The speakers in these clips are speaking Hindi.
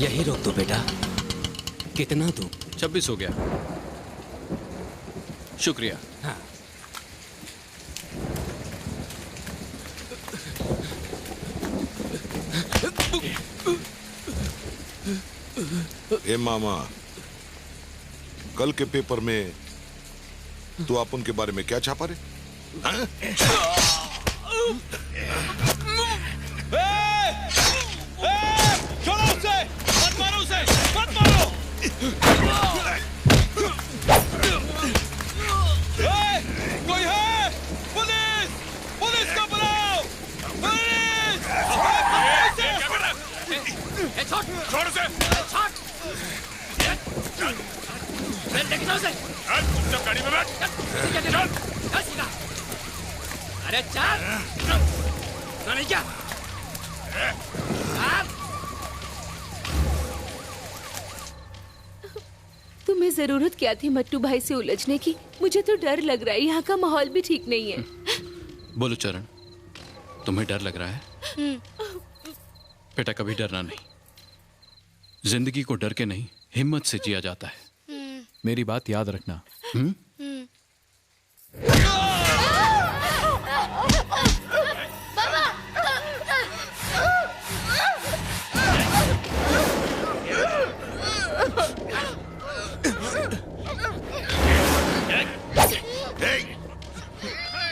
यही रोक दो बेटा। कितना दूं? 26 हो गया। शुक्रिया। हाँ। ए मामा, कल के पेपर में तू अपन के बारे में क्या छापा रे? छोड़ो उसे! मत मारो उसे! मत मारो! कोई है? पुलिस! पुलिस को बुलाओ! पुलिस! छोड़ उसे! लेके जाओ उसे! चुपचाप गाड़ी में बैठ! चल! अरे चल! तो नहीं क्या? तुम्हें जरूरत क्या थी मट्टू भाई से उलझने की? मुझे तो डर लग रहा है, यहाँ का माहौल भी ठीक नहीं है। बोलो चरण, तुम्हें डर लग रहा है? बेटा कभी डरना नहीं। जिंदगी को डर के नहीं, हिम्मत से जिया जाता है। मेरी बात याद रखना।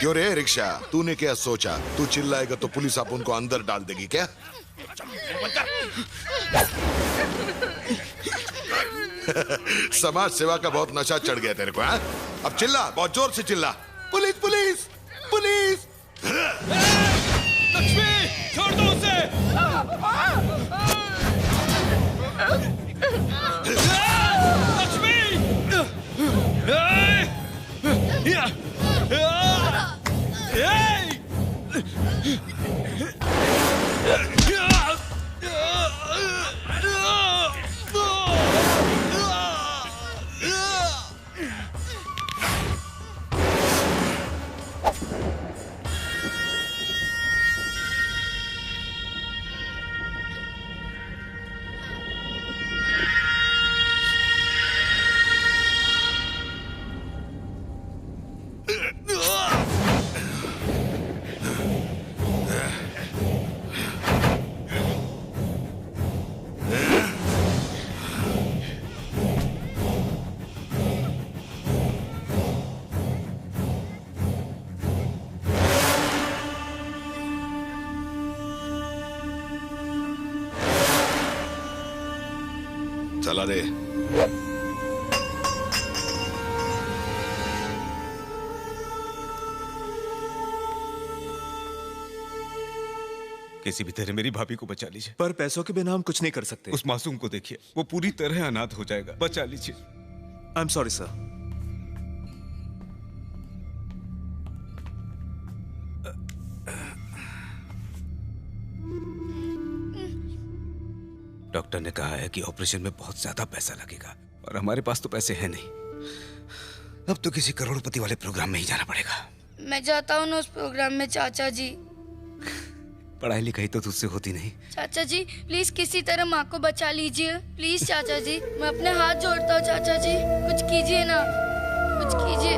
क्यों रे रिक्शा, तूने क्या सोचा? तू चिल्लाएगा तो पुलिस आप उनको अंदर डाल देगी क्या? समाज सेवा का बहुत नशा चढ़ गया तेरे को, हाँ? अब चिल्ला, बहुत जोर से चिल्ला। Police police police! लक्ष्मी, छोड़ दो उसे! लक्ष्मी! चला दे। किसी भी तरह मेरी भाभी को बचा लीजिए। पर पैसों के बिना हम कुछ नहीं कर सकते। उस मासूम को देखिए, वो पूरी तरह अनाथ हो जाएगा। बचा लीजिए। I am sorry sir. Doctor ने कहा है कि ऑपरेशन में बहुत ज्यादा पैसा लगेगा और हमारे पास तो पैसे हैं नहीं। अब तो किसी करोड़पति वाले प्रोग्राम में ही जाना पड़ेगा। मैं जाता हूँ ना उस प्रोग्राम में चाचा जी। पढ़ाई लिखाई तो तुझसे होती नहीं। चाचा जी प्लीज किसी तरह माँ को बचा लीजिए। प्लीज चाचा जी, मैं अपने हाथ जोड़ता हूँ चाचा जी, कुछ कीजिए ना, कुछ कीजिए।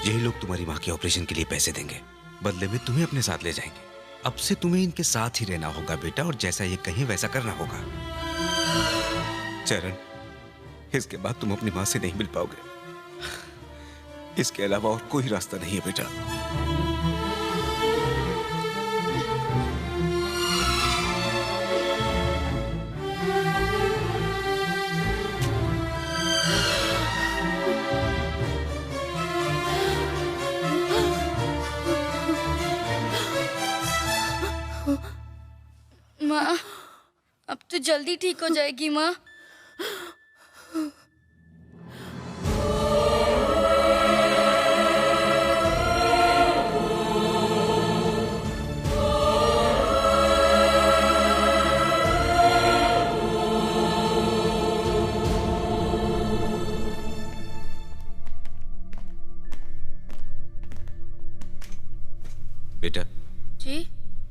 यही लोग तुम्हारी माँ के ऑपरेशन के लिए पैसे देंगे, बदले में तुम्हें अपने साथ ले जाएंगे। अब से तुम्हें इनके साथ ही रहना होगा बेटा, और जैसा ये कहें वैसा करना होगा। चरण, इसके बाद तुम अपनी माँ से नहीं मिल पाओगे। इसके अलावा और कोई रास्ता नहीं है बेटा। माँ, अब तो जल्दी ठीक हो जाएगी माँ।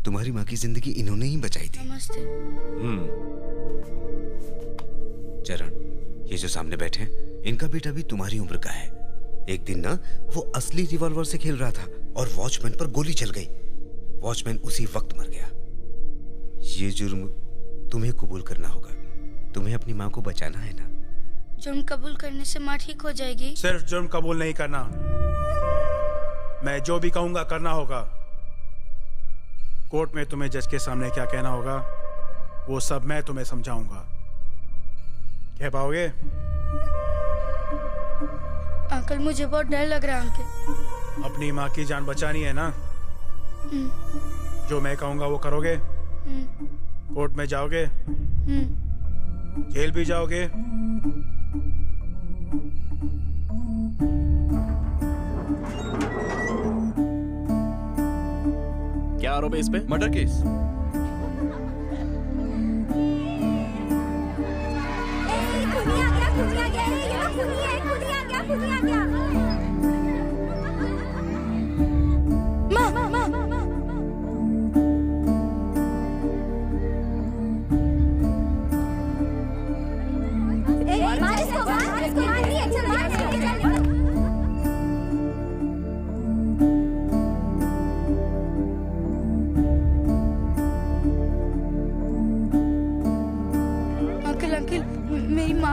तुम्हारी माँ की जिंदगी इन्होंने ही बचाई थी। नमस्ते। चरण, ये जो सामने बैठे हैं, इनका बेटा भी तुम्हारी उम्र का है। एक दिन ना वो असली रिवॉल्वर से खेल रहा था और वॉचमैन पर गोली चल गई। वॉचमैन उसी वक्त मर गया। ये जुर्म तुम्हें कबूल करना होगा। तुम्हें अपनी माँ को बचाना है ना। जुर्म कबूल करने से माँ ठीक हो जाएगी? सिर्फ जुर्म कबूल नहीं करना, मैं जो भी कहूंगा करना होगा। कोर्ट में तुम्हें जज के सामने क्या कहना होगा वो सब मैं तुम्हें समझाऊंगा। कह पाओगे? अंकल मुझे बहुत डर लग रहा है अंकल। अपनी माँ की जान बचानी है ना? जो मैं कहूंगा वो करोगे? कोर्ट में जाओगे? जेल भी जाओगे? क्या आरोप है इस पे? Murder case.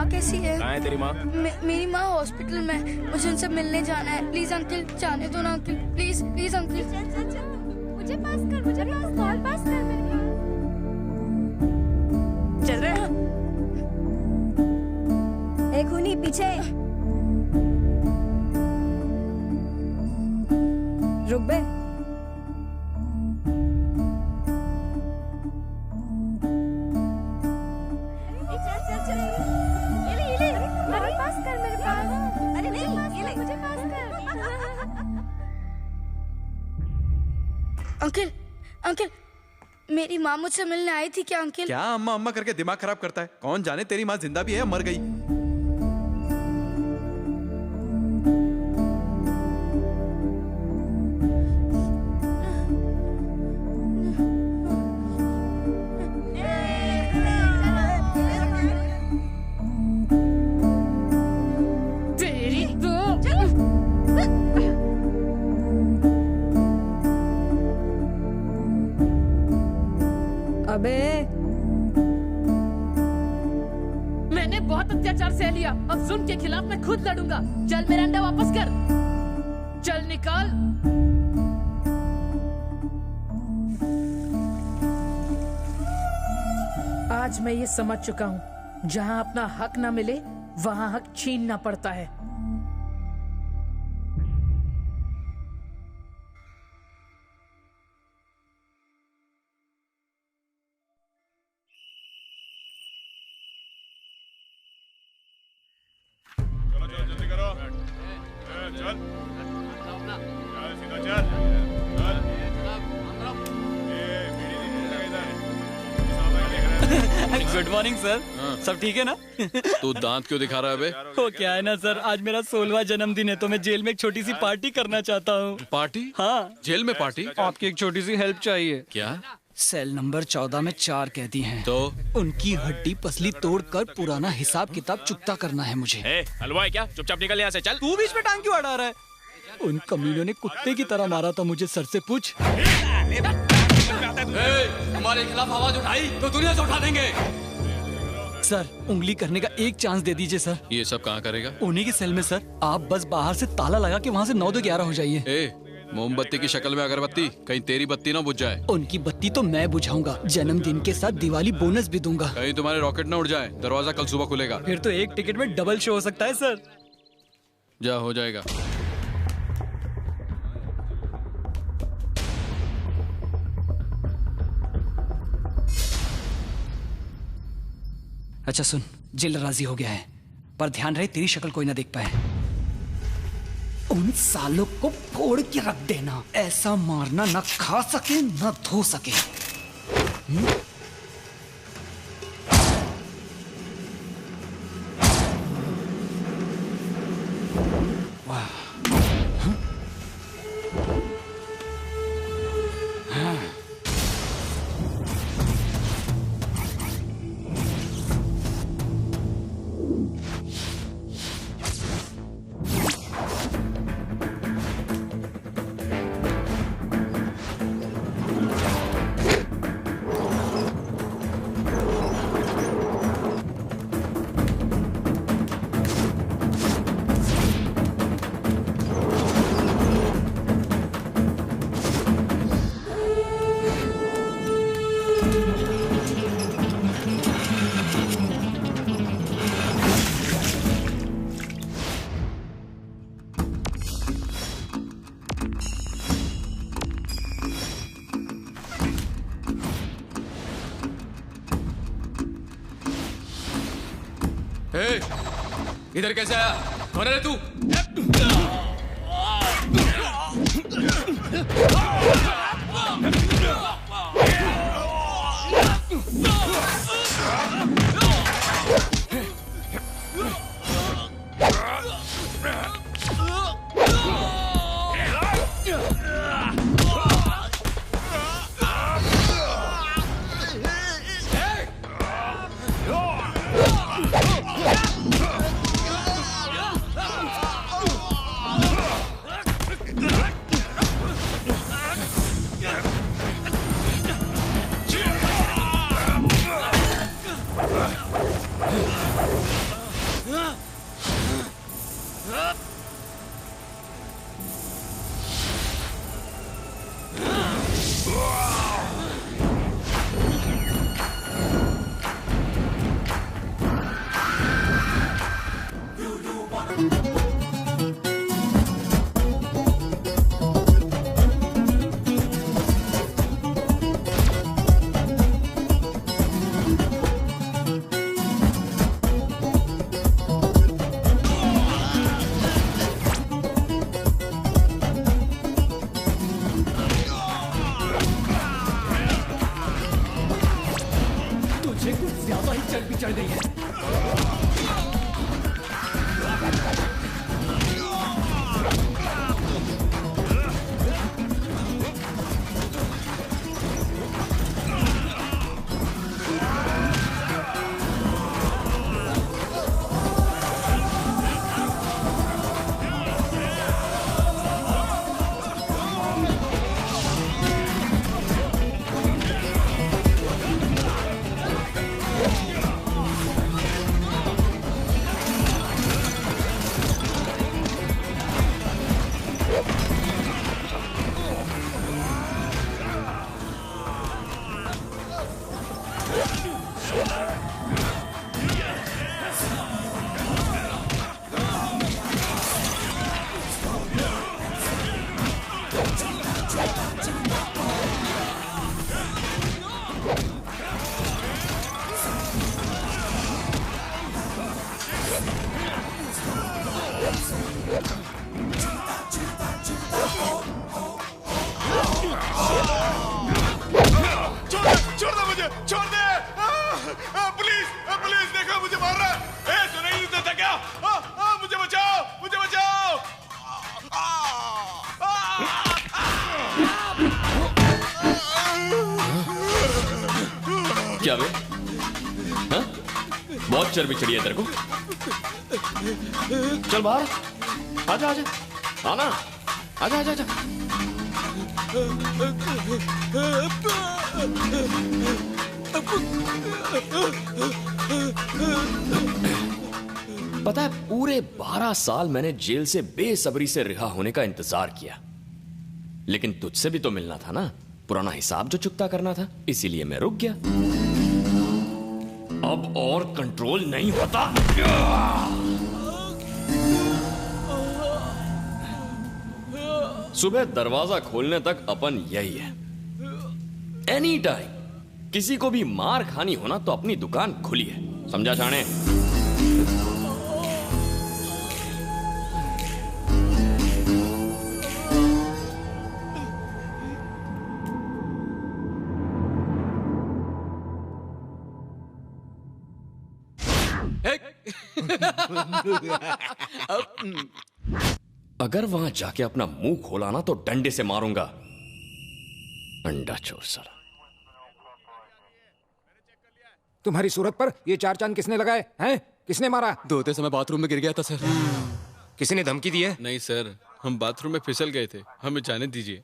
कैसी है? कहाँ है तेरी माँ? मेरी माँ हॉस्पिटल में, मुझे उनसे मिलने जाना है। प्लीज अंकल जाने दो ना अंकल, प्लीज प्लीज अंकल। मुझे पास कर, मुझे कॉल पास कर मेरे पास। चल रहे हैं। एक खूनी पीछे। रुक बे। अंकल अंकल, मेरी माँ मुझसे मिलने आई थी क्या अंकल? क्या अम्मा अम्मा करके दिमाग खराब करता है? कौन जाने तेरी माँ जिंदा भी है या मर गई। अबे मैंने बहुत अत्याचार सह लिया, अब जुल्म के खिलाफ मैं खुद लड़ूंगा। चल मेरा अंडा वापस कर, चल निकाल। आज मैं ये समझ चुका हूँ, जहाँ अपना हक ना मिले वहाँ हक छीनना पड़ता है। जल्दी करो। चल सीधा चल। Good morning sir. सब ठीक है ना? तू दांत क्यों दिखा रहा है बे? वो क्या है ना सर, आज मेरा 16वां जन्मदिन है तो मैं जेल में एक छोटी सी पार्टी करना चाहता हूँ। पार्टी? हाँ। जेल में पार्टी? आपकी एक छोटी सी हेल्प चाहिए। क्या? सेल नंबर 14 में 4 कैदी हैं। तो उनकी हड्डी पसली तोड़कर पुराना हिसाब किताब चुकता करना है मुझे। हलवा है क्या? चुपचाप निकल यहाँ से, चल। तू बीच में टांग क्यों अड़ा रहा है? उन कमीनों ने कुत्ते की तरह मारा था मुझे, सर से पूछ। हमारे खिलाफ आवाज उठाई तो दुनिया से उठा देंगे। सर उंगली करने का एक चांस दे दीजिए सर। ये सब कहाँ करेगा? उन्हीं के सेल में सर। आप बस बाहर से ताला लगा के वहाँ से 9 से 11 हो जाइए। मोमबत्ती की शक्ल में अगरबत्ती, कहीं तेरी बत्ती ना बुझ जाए। उनकी बत्ती तो मैं बुझाऊंगा, जन्मदिन के साथ दिवाली बोनस भी दूंगा। कहीं तुम्हारे रॉकेट ना उड़ जाए। दरवाजा कल सुबह खुलेगा। फिर तो एक टिकट में डबल शो हो सकता है सर। जा, हो जाएगा। अच्छा सुन, जेल राजी हो गया है, पर ध्यान रहे तेरी शक्ल कोई ना देख पाए। उन सालों को फोड़ के रख देना, ऐसा मारना ना खा सके ना धो सके। वाह। ए, इधर कैसे आया? कौन है तू? क्या बे? हाँ? बहुत चर्बी चढ़ी है तेरे को। चल बाहर, आजा आजा, आना, आजा आजा आजा। पता है, पूरे 12 साल मैंने जेल से बेसब्री से रिहा होने का इंतजार किया, लेकिन तुझसे भी तो मिलना था ना, पुराना हिसाब जो चुकता करना था, इसीलिए मैं रुक गया। अब और कंट्रोल नहीं होता। सुबह दरवाजा खोलने तक अपन यही है। एनी टाइम किसी को भी मार खानी होना तो अपनी दुकान खुली है, समझा जाने? अगर वहां जाके अपना मुंह खोला ना तो डंडे से मारूंगा। अंडा चोर साला। तुम्हारी सूरत पर ये 4 चांद किसने लगाए हैं? किसने मारा? धोते समय बाथरूम में गिर गया था सर। किसी ने धमकी दी है? नहीं सर, हम बाथरूम में फिसल गए थे, हमें जाने दीजिए।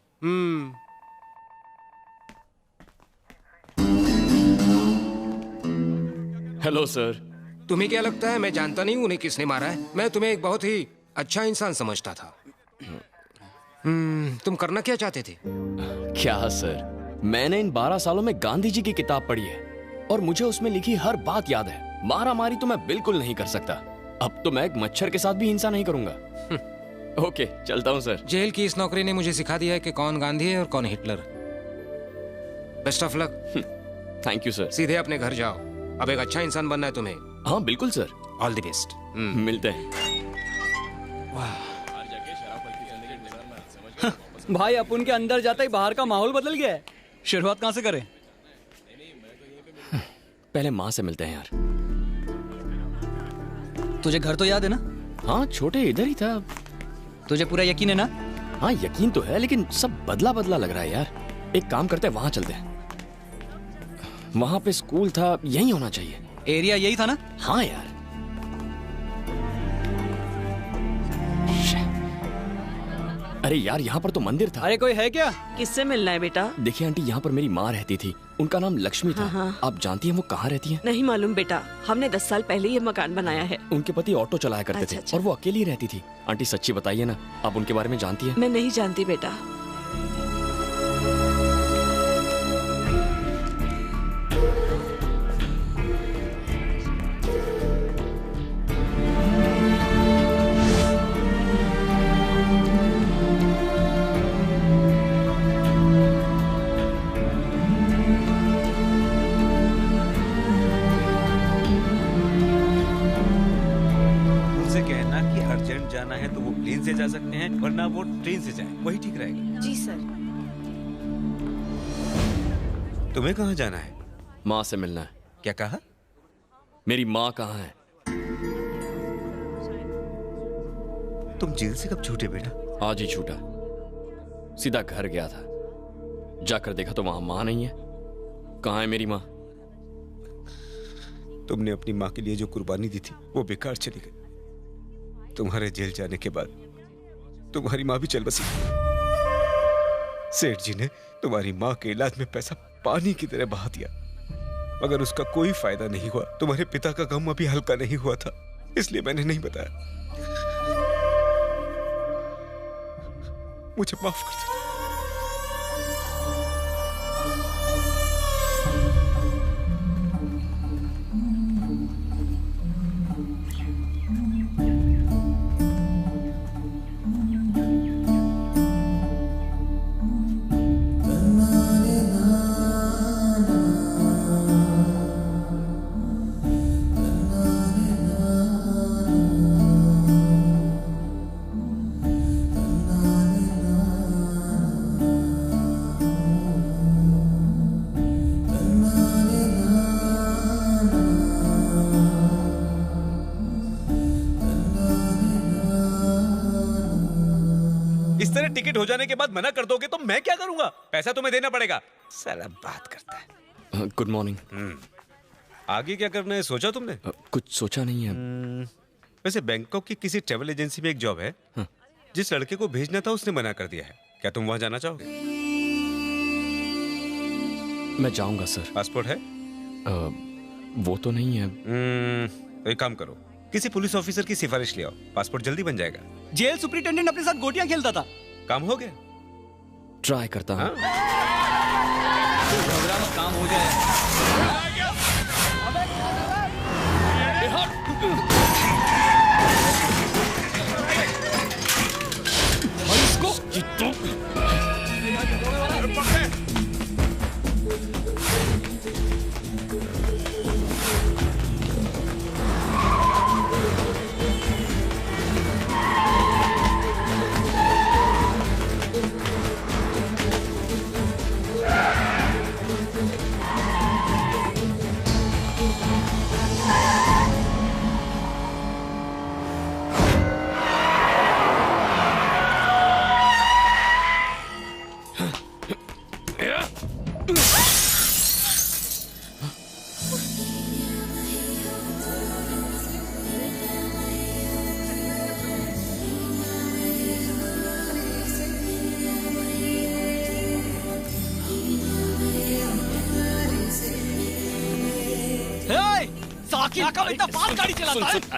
Hello sir. तुम्हें क्या लगता है मैं जानता नहीं उन्हें किसने मारा है? मैं तुम्हें एक बहुत ही अच्छा इंसान समझता था। तुम करना क्या चाहते थे? क्या सर, मैंने इन 12 सालों में गांधी जी की किताब पढ़ी है और मुझे उसमें लिखी हर बात याद है। मारा मारी तो मैं बिल्कुल नहीं कर सकता। अब तो मैं एक मच्छर के साथ भी हिंसा नहीं करूंगा। ओके, चलता हूं सर। जेल की इस नौकरी ने मुझे सिखा दिया है कि कौन गांधी है और कौन Hitler. Best of luck. Thank you sir. सीधे अपने घर जाओ। अब एक अच्छा इंसान बनना है तुम्हें। हाँ बिल्कुल सर। All the best. मिलते हैं। भाई अपन के अंदर जाते ही बाहर का माहौल बदल गया है। शुरुआत कहाँ से करें? पहले माँ से मिलते हैं यार। तुझे घर तो याद है ना? हाँ छोटे इधर ही था। तुझे पूरा यकीन है ना? हाँ यकीन तो है, लेकिन सब बदला बदला लग रहा है यार। एक काम करते हैं, वहां चलते हैं। वहां पे स्कूल था, यही होना चाहिए। एरिया यही था ना? हाँ यार। अरे यार यहाँ पर तो मंदिर था। अरे कोई है क्या? किससे मिलना है बेटा? देखिए आंटी, यहाँ पर मेरी माँ रहती थी, उनका नाम लक्ष्मी था। हाँ। आप जानती हैं वो कहाँ रहती हैं? नहीं मालूम बेटा, हमने 10 साल पहले ये मकान बनाया है। उनके पति ऑटो चलाया करते थे और वो अकेली ही रहती थी। आंटी सच्ची बताइए ना, आप उनके बारे में जानती हैं? मैं नहीं जानती बेटा। जाना है तो वो प्लेन से जा सकते हैं, वरना वो ट्रेन से जाए, वही ठीक रहेगा। जी सर। तुम्हें कहाँ जाना है? माँ से मिलना है। क्या कहा? मेरी माँ कहाँ है? तुम जेल से कब छूटे बेटा? आज ही छूटा। सीधा घर गया था, जाकर देखा तो वहां माँ नहीं है। कहाँ है मेरी माँ? तुमने अपनी माँ के लिए जो कुर्बानी दी थी वो बेकार चली गई। तुम्हारे जेल जाने के बाद तुम्हारी माँ भी चल बसी। सेठ जी ने तुम्हारी माँ के इलाज में पैसा पानी की तरह बहा दिया, मगर उसका कोई फायदा नहीं हुआ। तुम्हारे पिता का गम अभी हल्का नहीं हुआ था, इसलिए मैंने नहीं बताया। मुझे माफ कर दो। टिकट हो जाने के बाद मना कर दोगे तो मैं क्या करूंगा? पैसा तुम्हें देना पड़ेगा। साला बात करता है। Good morning. आगे क्या करना है सोचा तुमने? कुछ सोचा नहीं है। वैसे बैंकॉक की किसी ट्रैवल एजेंसी में एक जॉब है। जिस लड़के को भेजना था उसने मना कर दिया है। क्या तुम वहां जाना चाहोगे? मैं जाऊंगा सर। पासपोर्ट है? वो तो नहीं है। तो एक काम करो, किसी पुलिस ऑफिसर की सिफारिश ले आओ, पासपोर्ट जल्दी बन जाएगा। जेल सुपरिटेंडेंट अपने साथ गोटियां खेलता था। काम हो गया? ट्राई करता हूँ। प्रोग्राम काम हो जाए।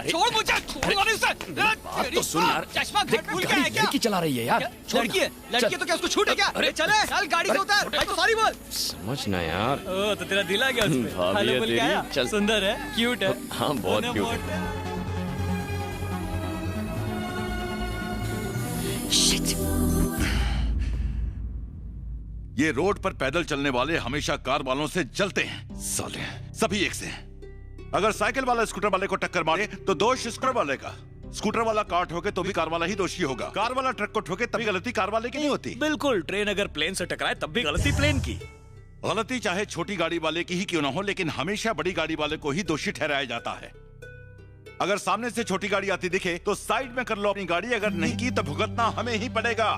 छोड़ मुझे, छोड़ उसे। बात तो सुन यार। चश्मा घर भूल गया है क्या? लड़की चला रही है यार। लड़की है, लड़की तो क्या उसको छूट है क्या? अरे चले, चल गाड़ी से उतर। भाई तो सॉरी बोल। समझना यार। ओ तो तेरा दिल आ गया उसमें। भाभी है तेरी। चल। सुंदर है, क्यूट है। हाँ बहुत क्यूट है। ये रोड पर पैदल चलने वाले हमेशा कार वालों से जलते हैं। साले सभी एक से हैं। अगर साइकिल वाला स्कूटर वाले को टक्कर मारे तो दोष स्कूटर वाले का। स्कूटर वाला कार ठोके तो भी कार वाला ही दोषी होगा। कार वाला ट्रक को ठोके तभी गलती कार वाले की नहीं होती। बिल्कुल, ट्रेन अगर प्लेन से टकराए तब भी गलती प्लेन की। गलती चाहे छोटी गाड़ी वाले की ही क्यों ना हो, लेकिन हमेशा बड़ी गाड़ी वाले को ही दोषी ठहराया जाता है। अगर सामने से छोटी गाड़ी आती दिखे तो साइड में कर लो अपनी गाड़ी, अगर नहीं की तो भुगतना हमें ही पड़ेगा।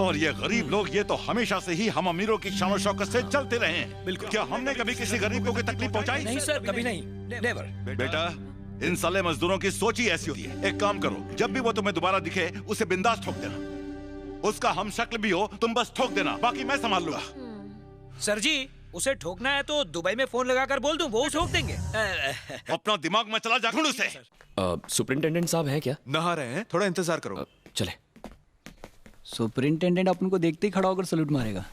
और ये गरीब लोग, ये तो हमेशा से ही हम अमीरों की शान और शौकत से चलते रहे हैं। बिल्कुल। क्या हमने कभी किसी गरीब को कोई तकलीफ पहुंचाई? नहीं सर, कभी नहीं, नेवर। बेटा, इन साले मजदूरों की सोच ही ऐसी होती है। एक काम करो, जब भी वो तुम्हें दोबारा दिखे उसे बिंदास ठोक देना। उसका हम शक्ल भी हो, तुम बस ठोक देना, बाकी मैं संभाल लूंगा। सर जी, उसे ठोकना है तो दुबई में फोन लगाकर बोल दूं, वो ठोक देंगे। अपना दिमाग में चला जाखुड़ उसे। सुपरिंटेंडेंट साहब हैं क्या? नहा रहे हैं, थोड़ा इंतजार करो। चले। सुपरिंटेंडेंट अपन को देखते ही खड़ा होकर सलूट मारेगा।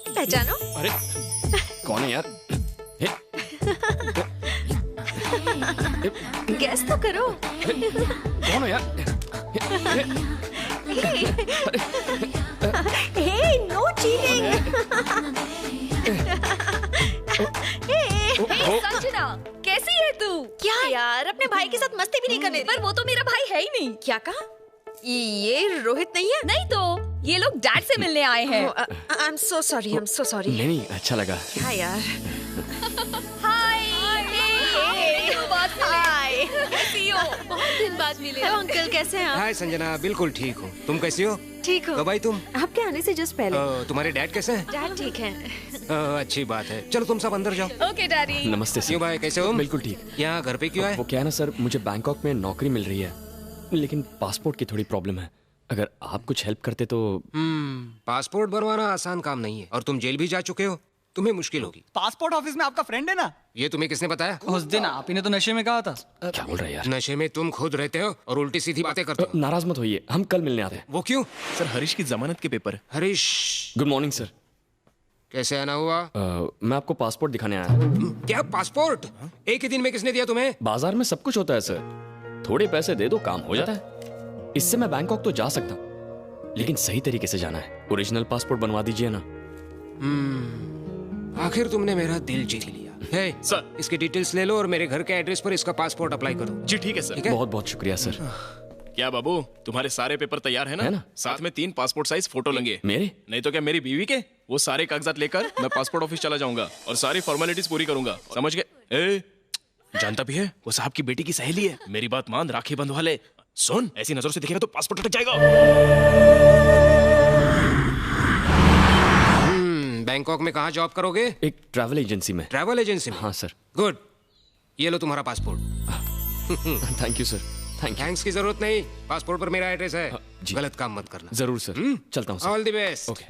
पहचानो? अरे कौन है यार? गैस तो करो। कौन है यार? हे, नो चीटिंग। संजना, कैसी है तू? क्या यार, अपने भाई के साथ मस्ती भी नहीं करने? पर वो तो मेरा भाई है ही नहीं। क्या कहा? ये रोहित नहीं है? नहीं तो, ये लोग डैड से मिलने आए हैं। I am so sorry, I am so sorry. नहीं, अच्छा लगा। क्या यार? हाय, कैसी हो? बहुत दिन बाद मिले। हेलो अंकल, कैसे हैं आप? हाय संजना, बिल्कुल ठीक हूँ। तुम कैसी हो? ठीक हो। कब आई तुम? आपके आने से जस्ट पहले। तुम्हारे डैड कैसे हैं? डैड ठीक हैं। अच्छी बात है। चलो तुम सब अंदर जाओ। Okay daddy. नमस्ते सर। क्यों भाई, कैसे हो? बिल्कुल ठीक। यहाँ घर पे क्यों आए? वो क्या है ना सर, मुझे बैंकॉक में नौकरी मिल रही है, लेकिन पासपोर्ट की थोड़ी प्रॉब्लम है। अगर आप कुछ हेल्प करते तो। पासपोर्ट बनवाना आसान काम नहीं है, और तुम जेल भी जा चुके हो, तुम्हें मुश्किल होगी। पासपोर्ट ऑफिस में आपका फ्रेंड है ना? ये तुम्हें किसने बताया? उस दिन आप ही ने तो नशे में कहा था। क्या बोल रहे हैं यार? नशे में तुम खुद रहते हो और उल्टी सीधी बातें करते हो। नाराज मत होइए, हम कल मिलने आते हैं। वो क्यों? सर, हरीश की जमानत के paper. Harish, good morning sir. कैसे आना हुआ? मैं आपको पासपोर्ट दिखाने आया। क्या पासपोर्ट? एक ही दिन में किसने दिया तुम्हें? बाजार में सब कुछ होता है सर, थोड़े पैसे दे दो काम हो जाता है। इससे मैं बैंकॉक तो जा सकता हूँ, लेकिन सही तरीके से जाना है। ओरिजिनल पासपोर्ट बनवा दीजिए ना। आखिर तुमने मेरा दिल जीत लिया। हे सर, इसकी डिटेल्स ले लो और मेरे घर के एड्रेस पर इसका पासपोर्ट अप्लाई करो। जी ठीक है सर। बहुत बहुत शुक्रिया सर। क्या बाबू, तुम्हारे सारे पेपर तैयार है ना? साथ में 3 पासपोर्ट साइज फोटो लेंगे। मेरे? नहीं तो क्या मेरी बीवी के? वो सारे कागजात लेकर मैं पासपोर्ट ऑफिस चला जाऊंगा और सारी फॉर्मेलिटीज पूरी करूंगा, समझ गए? जानता भी है वो साहब की बेटी की सहेली है। मेरी बात मान, राखी बंधवा ले। सुन, ऐसी नजरों से दिखेगा तो पासपोर्ट अटक जाएगा। बैंकॉक में कहाँ जॉब करोगे? एक ट्रैवल एजेंसी में। ट्रैवल एजेंसी में? हाँ सर। गुड, ये लो तुम्हारा passport. Thank you sir. Thanks की जरूरत नहीं, पासपोर्ट पर मेरा एड्रेस है। गलत काम मत करना। जरूर सर। चलता हूँ। All the best. ओके।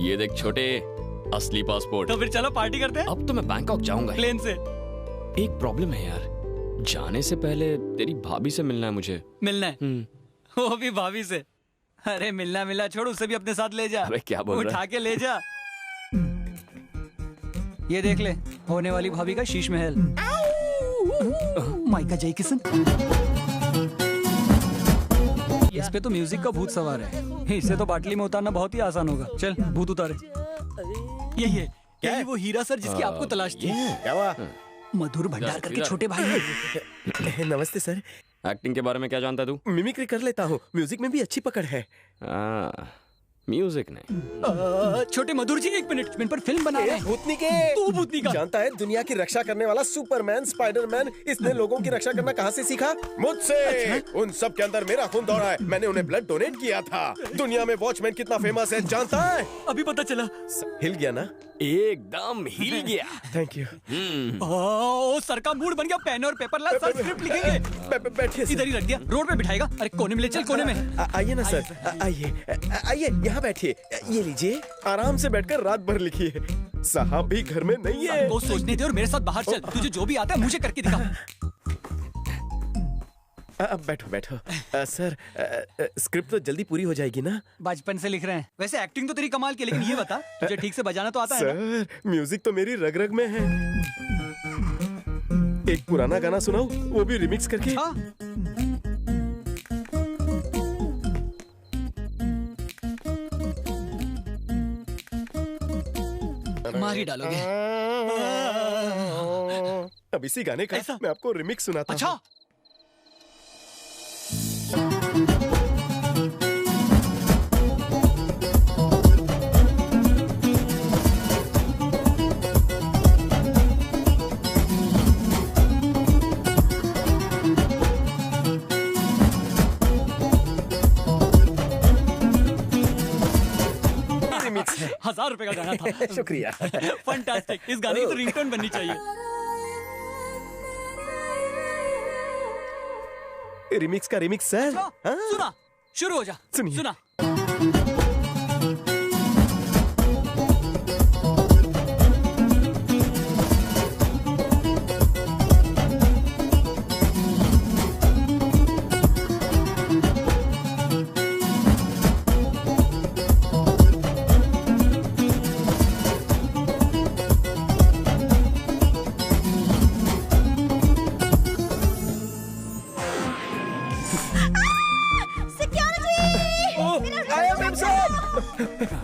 ये देख छोटे, असली पासपोर्ट। तो फिर चलो पार्टी करते हैं। अब तो मैं बैंकॉक जाऊंगा प्लेन से। एक प्रॉब्लम है यार, जाने से पहले तेरी भाभी से मिलना है मुझे। मिलना है? वो भी भाभी से? अरे मिलना छोड़, उसे भी अपने साथ ले जा। अबे क्या बोल रहा है? उठा के ले जा। ये देख ले, होने वाली भाभी का शीश महल। माइका जय किशन। इस पे तो म्यूजिक का भूत सवार है, इससे तो बाटली में उतारना बहुत ही आसान होगा। चल भूत उतारे। यही है क्या? वो हीरा सर जिसकी आपको तलाश थी। क्या हुआ? मधुर भंडार करके छोटे भाई हैं। नमस्ते सर। एक्टिंग के बारे में क्या जानता है तू? मिमिक्री कर लेता हूँ, म्यूजिक में भी अच्छी पकड़ है। म्यूजिक नहीं। छोटे मधुर जी, 1 मिनट, पर फिल्म बना रहे हैं। भूतनी के? तू भूतनी का? जानता है दुनिया की रक्षा करने वाला सुपरमैन, स्पाइडरमैन, इसने लोगों की रक्षा करना कहाँ से सीखा? मुझसे। अच्छा? उन सब के अंदर मेरा खून दौड़ा है, मैंने उन्हें ब्लड डोनेट किया था। दुनिया में वॉचमैन कितना फेमस है जानता है? अभी पता चला। हिल गया ना? एकदम हिल गया। Thank you. ओ सर का मूड बन गया, पेन और पेपर ला, सर स्क्रिप्ट लिखेंगे। बैठिए। इधर ही रख दिया, रोड पे बिठाएगा। अरे कोने में ले चल, कोने में। आइए ना सर, आइए यहाँ बैठिए। ये लीजिए, आराम से बैठकर रात भर लिखिए। साहब भी घर में नहीं है। वो सोचने दे और मेरे साथ बाहर चल। तुझे जो भी आता है मुझे करके दिखा। अब बैठो। सर, स्क्रिप्ट तो जल्दी पूरी हो जाएगी ना? बचपन से लिख रहे हैं। वैसे एक्टिंग तो तेरी कमाल की, लेकिन ये बता तुझे ठीक से बजाना तो आता है ना? सर, म्यूजिक तो मेरी रग रग में है। एक पुराना गाना सुनाऊं, वो भी रिमिक्स करके। मार ही डालोगे। अब इसी गाने का मैं आपको रिमिक्स सुनाता हूं। अच्छा। ₹1000 का गाना था। शुक्रिया। फंटास्टिक, इस गाने की तो रिंगटोन बननी चाहिए। रिमिक्स का रिमिक्स सर। सुना, शुरू हो जा। सुनिए। सुना।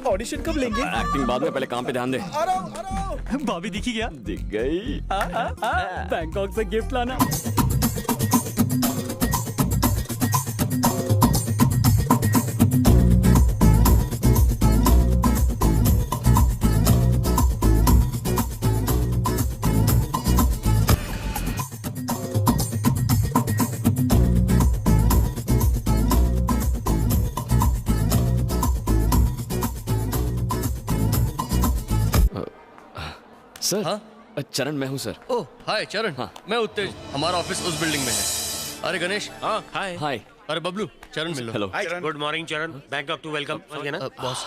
ऑडिशन कब लेंगे? एक्टिंग बाद में, पहले काम पे ध्यान दे। भाभी दिखी क्या? दिख गई। बैंकॉक से गिफ्ट लाना। सर। हाँ? चरण मैं हूँ सर। ओह हाय चरण। हाँ मैं उत्तेज, हमारा ऑफिस उस बिल्डिंग में है। अरे गणेश। हाँ हाय। हाय। अरे बबलू, चरण मिल लो। Hello. Good morning Charan, Bangkok to welcome.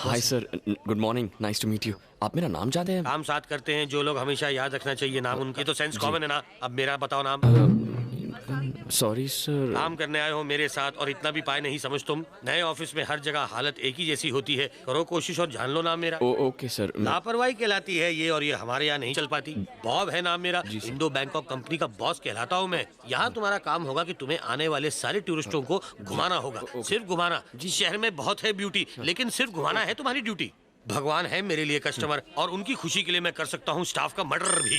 Hi sir, good morning, nice to meet you. आप मेरा नाम जानते हैं? काम साथ करते हैं जो लोग, हमेशा याद रखना चाहिए नाम उनकी, तो सेंस कॉमन है ना। अब मेरा बताओ नाम। Sorry sir. काम करने आए हो मेरे साथ और इतना भी पाए नहीं समझ तुम। नए ऑफिस में हर जगह हालत एक ही जैसी होती है, करो कोशिश और जान लो नाम मेरा। Okay sir. लापरवाही कहलाती है ये, और ये हमारे यहाँ नहीं चल पाती। बॉब है नाम मेरा, इंडो बैंकॉक कंपनी का बॉस कहलाता हूँ मैं। यहाँ तुम्हारा काम होगा कि तुम्हें आने वाले सारे टूरिस्टों को घुमाना होगा, सिर्फ घुमाना। शहर में बहुत है ब्यूटी, लेकिन सिर्फ घुमाना है तुम्हारी ड्यूटी। भगवान है मेरे लिए कस्टमर, और उनकी खुशी के लिए मैं कर सकता हूँ स्टाफ का मर्डर भी।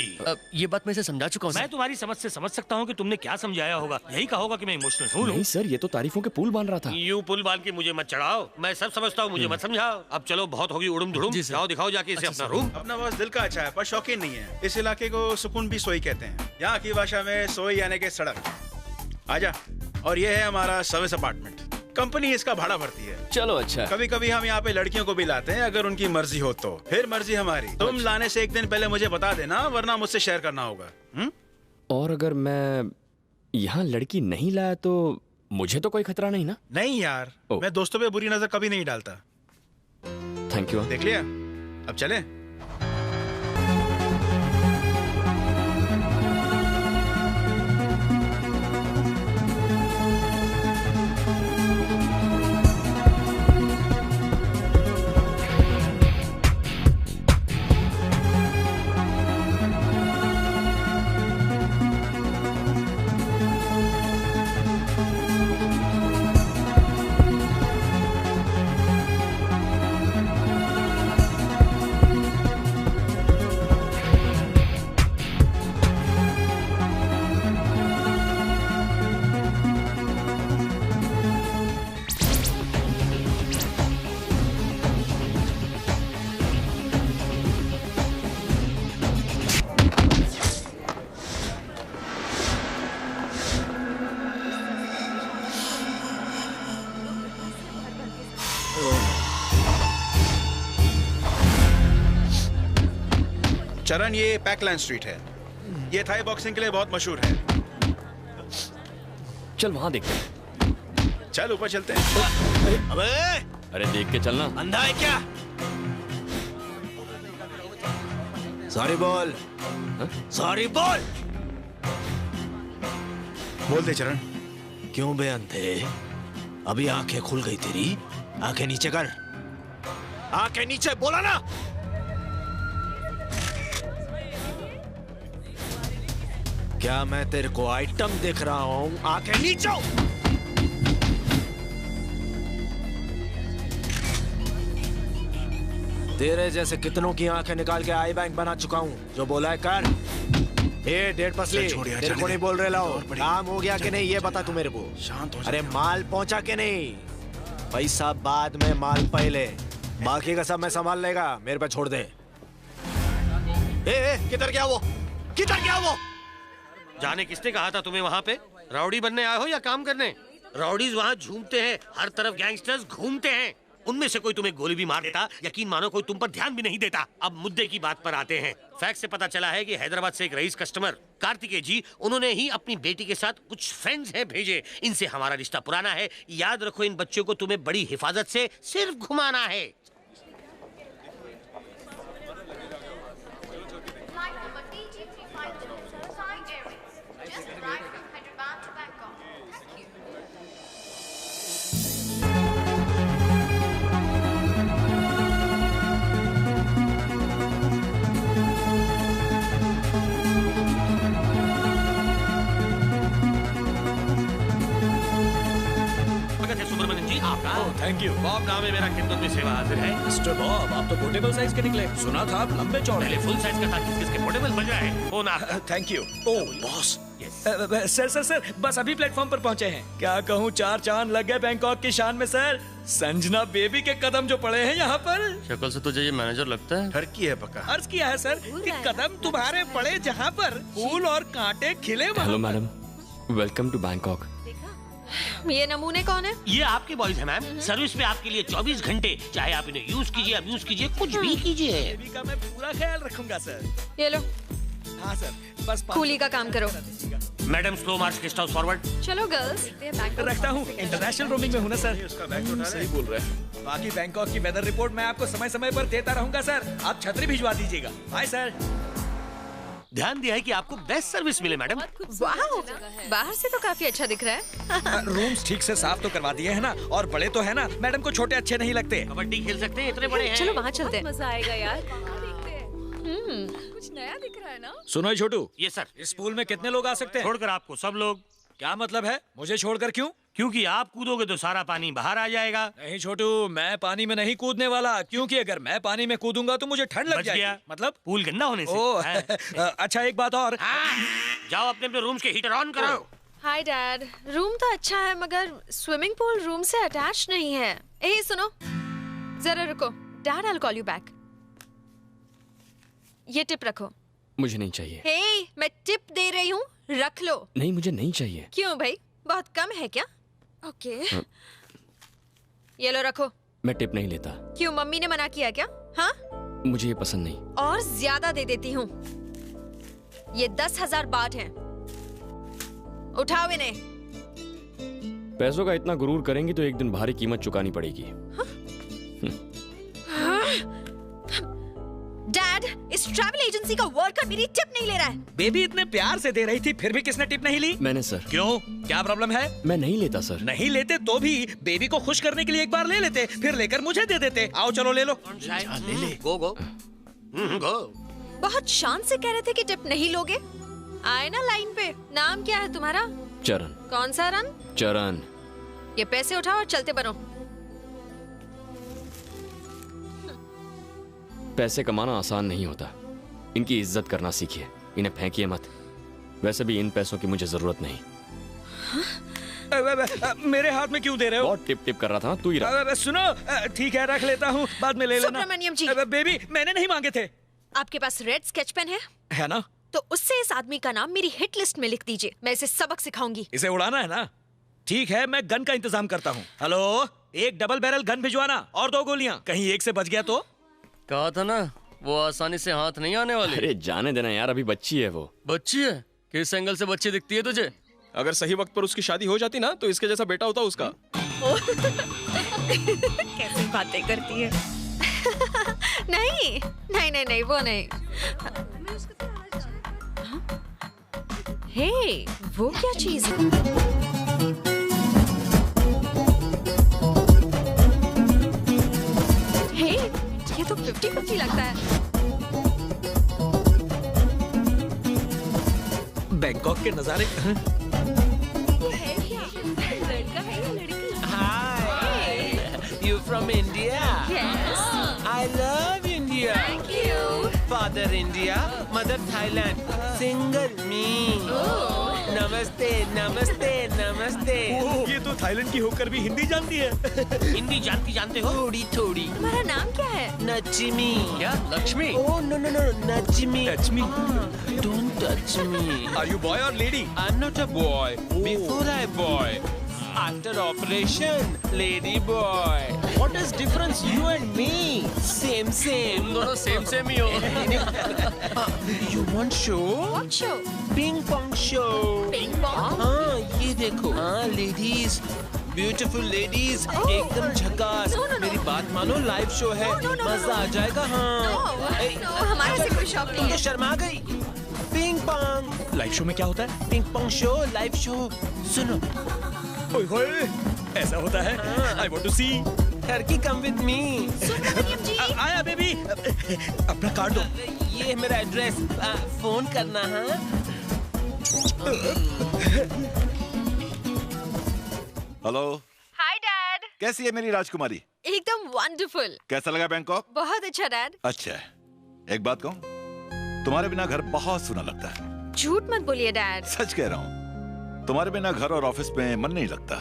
ये बात मैं इसे समझा चुका हूँ। मैं तुम्हारी समझ से समझ सकता हूँ कि तुमने क्या समझाया होगा। यही कहा होगा कि मैं इमोशनल हूँ। नहीं सर, ये तो तारीफों के पुल बांध रहा था। यूं पुल बांध के मुझे मत चढ़ाओ, मैं सब समझता हूँ, मुझे मत समझाओ। अब चलो बहुत होगी उड़ुम धुड़ुम, जाओ दिखाओ जाके इसे अपना रूम। अपना बॉस दिल का अच्छा है पर शौकीन नहीं है। इस इलाके को सुकून भी सोई कहते हैं, यहाँ की भाषा में सोई यानी के सड़क। आजा। और ये है हमारा सर्विस अपार्टमेंट, कंपनी इसका भाड़ा भरती है। चलो अच्छा। कभी कभी हम यहाँ पे लड़कियों को भी लाते हैं, अगर उनकी मर्जी हो तो। फिर मर्जी हमारी। तुम लाने से एक दिन पहले मुझे बता देना, वरना मुझसे शेयर करना होगा। और अगर मैं यहाँ लड़की नहीं लाया तो मुझे तो कोई खतरा नहीं ना? नहीं यार, मैं दोस्तों पे बुरी नजर कभी नहीं डालता। Thank you. देख लिया, अब चले। चरण, ये पैकलैंड स्ट्रीट है, ये थाई बॉक्सिंग के लिए बहुत मशहूर है। चल वहां देखते हैं। चल ऊपर चलते हैं। अबे! अरे देख के चलना। अंधा है क्या? सॉरी बोल। सॉरी बोल। बोल दे चरण। क्यों बे अंधे? अभी आंखें खुल गई तेरी? आंखें नीचे कर, आंखें नीचे, बोला ना। क्या मैं तेरे को आइटम देख रहा हूं? आंखें नीचे। तेरे जैसे कितनों की आंखें निकाल के आई बैंक बना चुका हूँ। जो बोला है कर। ए डेढ़ पसली, तेरे को नहीं बोल रहे लाओ। काम हो गया कि नहीं ये बता तू मेरे को। शांत हो जा। अरे माल पहुंचा के नहीं, पैसा बाद में, माल पहले। बाकी का सब मैं संभाल लेगा, मेरे पे छोड़ दे। ए किधर गया वो, किधर गया वो? जाने किसने कहा था तुम्हें वहाँ पे? राउडी बनने आए हो या काम करने? राउडीज वहाँ झूमते हैं, हर तरफ गैंगस्टर्स घूमते हैं। उनमें से कोई तुम्हें गोली भी मार देता, यकीन मानो कोई तुम पर ध्यान भी नहीं देता। अब मुद्दे की बात पर आते हैं। फैक्ट से पता चला है कि हैदराबाद से एक रईस कस्टमर कार्तिकेय जी, उन्होंने ही अपनी बेटी के साथ कुछ फ्रेंड्स हैं भेजे। इनसे हमारा रिश्ता पुराना है। याद रखो, इन बच्चों को तुम्हें बड़ी हिफाजत से सिर्फ घुमाना है। थैंक यू बॉब नाम है मेरा, खिदमत में सेवा हाजिर है। मिस्टर बॉब, आप तो पोर्टेबल साइज के निकले। सुना था आप लंबे चौड़े। पहले फुल साइज का था, किस-किस के पोर्टेबल बज रहा है। फोन आप। Thank you. Oh boss. Sir बस अभी प्लेटफॉर्म पर पहुंचे हैं। क्या कहूँ, 4 चांद लग गए बैंकॉक की शान में सर। संजना बेबी के कदम जो पड़े हैं यहाँ पर। शक्ल से तुझे ये मैनेजर लगता है? ठरकी है पक्का। अर्ज किया है सर कि कदम तुम्हारे पड़े जहाँ पर फूल और कांटे खिले। Hello madam, welcome to Bangkok. ये नमूने कौन है? ये आपके बॉयज हैं मैम। सर्विस में आपके लिए 24 घंटे, चाहे आप इन्हें यूज कीजिए, अब्यूज कीजिए, कुछ भी कीजिए। बेबी का मैं पूरा ख्याल रखूंगा सर। ये लो। हाँ सर, बस कूली का काम करो। मैडम स्लो मार्च, गेस्ट हाउस फॉरवर्ड। चलो गर्ल्स, रखता हूँ। इंटरनेशनल रोमिंग में हूँ ना सर। सही बोल रहे हैं। बाकी बैंकॉक की वेदर रिपोर्ट मैं आपको समय समय पर देता रहूंगा सर। आप छतरी भिजवा दीजिएगा। Bye sir. ध्यान दिया है कि आपको बेस्ट सर्विस मिले मैडम। वाओ, बाहर से तो काफी अच्छा दिख रहा है। रूम्स ठीक से साफ तो करवा दिए हैं ना, और बड़े तो है ना, मैडम को छोटे अच्छे नहीं लगते। कबड्डी खेल सकते हैं, इतने बड़े हैं। चलो वहाँ चलते हैं। मजा आएगा यार। कुछ नया दिख रहा है ना। सुनो छोटू। ये सर, इस पूल में कितने लोग आ सकते हैं? छोड़कर आपको सब लोग। क्या मतलब है? मुझे छोड़कर क्यों? क्योंकि आप कूदोगे तो सारा पानी बाहर आ जाएगा। नहीं छोटू, मैं पानी में नहीं कूदने वाला, क्योंकि अगर मैं पानी में कूदूंगा तो मुझे ठंड लग जाएगी। मतलब पूल गंदा होने से। ओह अच्छा, एक बात और। जाओ अपने अपने रूम्स के हीटर ऑन करो। हाय डैड, रूम तो अच्छा है मगर स्विमिंग पूल रूम से अटैच नहीं है। ए सुनो, जरा रुको। Dad, I will call you back. ये टिप रखो। मुझे नहीं चाहिए। हे, मैं टिप दे रही हूँ, रख लो। नहीं, मुझे नहीं चाहिए। क्यों भाई, बहुत कम है क्या? ओके ये लो रखो। मैं टिप नहीं लेता। क्यों, मम्मी ने मना किया क्या? हाँ, मुझे ये पसंद नहीं। और ज्यादा दे देती हूँ। ये 10,000 बात हैं। उठाओ इन्हें। पैसों का इतना गुरूर करेंगी तो एक दिन भारी कीमत चुकानी पड़ेगी। डैड, इस ट्रैवल एजेंसी का वर्कर मेरी टिप नहीं ले रहा है। बेबी इतने प्यार से दे रही थी, फिर भी किसने टिप नहीं ली? मैंने सर। क्यों, क्या प्रॉब्लम है? मैं नहीं लेता सर। नहीं लेते तो भी बेबी को खुश करने के लिए एक बार ले लेते, फिर लेकर मुझे दे देते। आओ चलो ले लो। ले ले। गो गो गो। बहुत शान से कह रहे थे कि टिप नहीं लोगे। आए ना लाइन पे। नाम क्या है तुम्हारा? चरण। कौन सा रन? चरण। ये पैसे उठाओ और चलते बनो। पैसे कमाना आसान नहीं होता, इनकी इज्जत करना सीखिए, इन्हें फेंकिए मत। वैसे भी इन पैसों की मुझे जरूरत नहीं। मेरे हाथ में क्यों दे रहे हो? बहुत टिप टिप कर रहा था, तू ही रख। सुनो, ठीक है रख लेता हूँ, बाद में ले लेना। सुब्रमण्यम जी। बेबी, मैंने नहीं मांगे थे। आपके पास रेड स्केच पेन है ना? तो उससे इस आदमी का नाम मेरी हिट लिस्ट में लिख दीजिए। मैं इसे सबक सिखाऊंगी। इसे उड़ाना है ना? ठीक है, मैं गन का इंतजाम करता हूँ। हेलो, एक डबल बैरल गन भिजवाना और 2 गोलियां। कहीं एक से बच गया तो? कहा था ना, वो आसानी से हाथ नहीं आने वाली। अरे जाने देना यार, अभी बच्ची है वो। बच्ची है? किस एंगल से बच्ची दिखती है तुझे? अगर सही वक्त पर उसकी शादी हो जाती ना, तो इसके जैसा बेटा होता उसका। कैसी बातें करती है। नहीं नहीं नहीं नहीं, वो नहीं। हे, वो क्या चीज है? हे, ये तो 50-50 लगता है। बैंकॉक के नजारे। लड़का है या लड़की? Hi, you from India? Yes. I love you. India, thank you. Father India, mother Thailand, single me. Namaste namaste नमस्ते। ये तो थाईलैंड की होकर भी हिंदी जानती है। हिंदी जानते हो? थोड़ी थोड़ी। तुम्हारा नाम क्या है? नचमी। क्या? Lakshmi? Oh no no no, Nachmi. Touch me? Don't touch me. Are you boy or lady? I'm not a boy. Before I boy. After operation, lady boy. What is difference you and me? Same same. तुम दोनों सेम ही हो। You want show? What show? Ping pong show. Ping pong? हाँ ये देखो, हाँ लेडीज, ब्यूटीफुल लेडीज, एकदम झकास। मेरी बात मानो, लाइव शो है, मजा आ जाएगा। हाँ हमारे से कोई शौक तुम नहीं तो है। शर्मा गई। पिंग पोंग लाइव शो में क्या होता है? Ping pong show, live show. सुनो, ओए होए, ऐसा होता है? I want to see. Turkey come with me. आया बेबी, अपना कार्ड दो। ये मेरा एड्रेस, फोन करना। हाँ हेलो, हाय डैड। कैसी है मेरी राजकुमारी? एकदम वंडरफुल। कैसा लगा बैंकॉक? बहुत अच्छा डैड। अच्छा है, एक बात कहूँ, तुम्हारे बिना घर बहुत सूना लगता है। झूठ मत बोलिए डैड। सच कह रहा हूँ, तुम्हारे बिना घर और ऑफिस में मन नहीं लगता।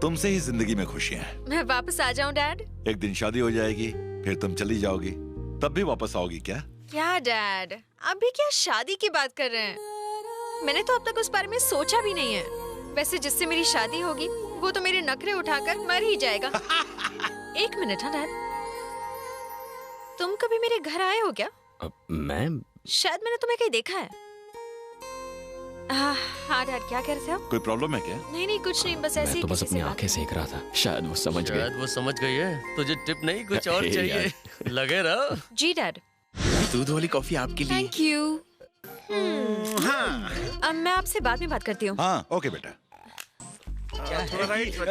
तुमसे ही जिंदगी में खुशियां हैं। मैं वापस आ जाऊं डैड? एक दिन शादी हो जाएगी, फिर तुम चली जाओगी, तब भी वापस आओगी क्या? क्या डैड, अभी क्या शादी की बात कर रहे हैं? मैंने तो अब तक उस बारे में सोचा भी नहीं है। वैसे जिससे मेरी शादी होगी वो तो मेरे नखरे उठाकर मर ही जाएगा। एक मिनट। हाँ डैड, तुम कभी मेरे घर आए हो क्या? मैं शायद मैंने तुम्हें कहीं देखा है। हाँ डैड, क्या कह रहे थे आप? कोई प्रॉब्लम है क्या? नहीं नहीं, कुछ नहीं, बस ऐसे मैं ही तो बस किसी अपनी से बात- आंखें सेक रहा था, शायद वो समझ गए। शायद वो समझ गई है। तुझे टिप नहीं, कुछ और हे चाहिए? लगे रहो। जी डैड। दूध वाली कॉफी आपके लिए। Thank you. अब मैं आपसे बाद में बात करती हूँ। हाँ ओके बेटा।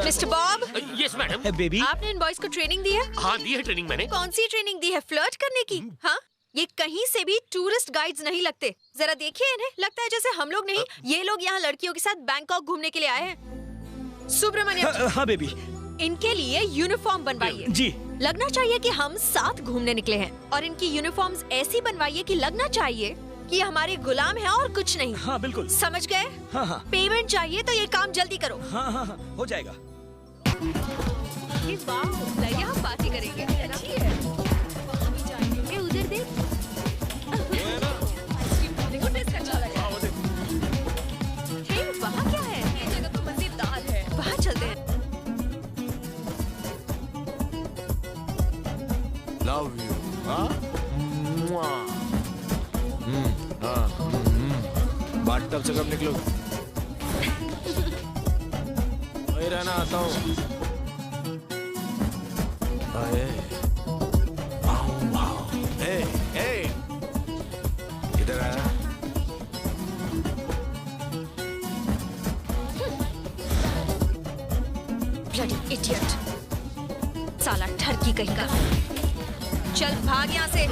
Mister Bob. Yes madam. Baby, आपने इन बॉयज को ट्रेनिंग दी है? हाँ दी है ट्रेनिंग मैंने। कौन सी ट्रेनिंग दी है? फ्लर्ट करने की? हाँ, ये कहीं से भी टूरिस्ट गाइड्स नहीं लगते। जरा देखिए इन्हें, लगता है जैसे हम लोग नहीं, ये लोग यहाँ लड़कियों के साथ बैंकॉक घूमने के लिए आए हैं। सुब्रमण्यम। हाँ बेबी। इनके लिए यूनिफॉर्म बनवाइए। जी। लगना चाहिए कि हम साथ घूमने निकले हैं, और इनकी यूनिफॉर्म्स ऐसी बनवाइए कि लगना चाहिए कि हमारे गुलाम हैं और कुछ नहीं। हाँ बिल्कुल। समझ गए? हाँ हाँ। पेमेंट चाहिए तो ये काम जल्दी करो। हाँ हाँ हाँ, हो जाएगा। यहाँ पार्टी करेंगे, अच्छी है। ये उधर देख। हे, वहाँ क्या है? ये जगह तो मजेदार है। वहाँ चलते हैं। Love you. बात टब से कब निकलो? वही रहना, आता हूँ। इधर आया। ब्लडी इडियट, साला ठरकी कहीं का। चल भाग यहाँ से।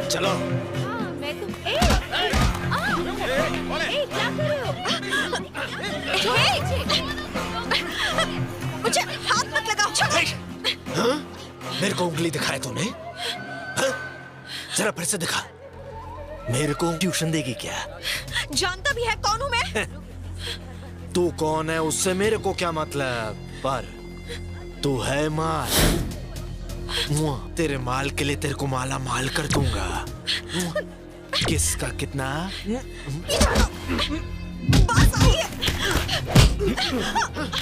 चलो। मैं तुम क्या कर रहे हो? मुझे हाथ मत लगाओ। हाँ? मेरे को उंगली दिखाए तूने? हाँ? जरा फिर से दिखा। मेरे को ट्यूशन देगी क्या? जानता भी है कौन हूँ मैं? तू कौन है उससे मेरे को क्या मतलब, पर तू है माल। तेरे माल के लिए तेरे को माला माल कर दूंगा। किसका कितना?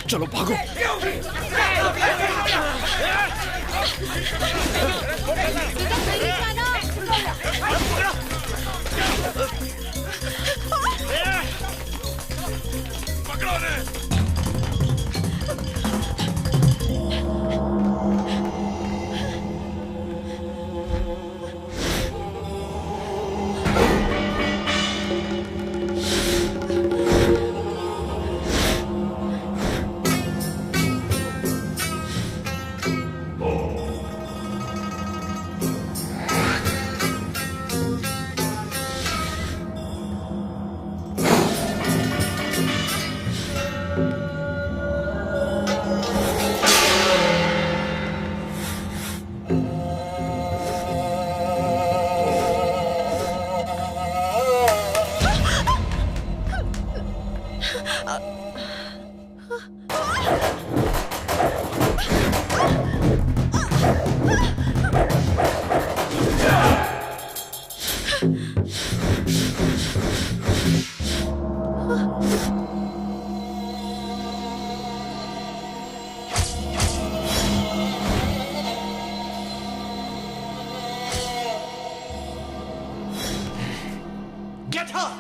चलो भागो। पकड़ो ने। Get her!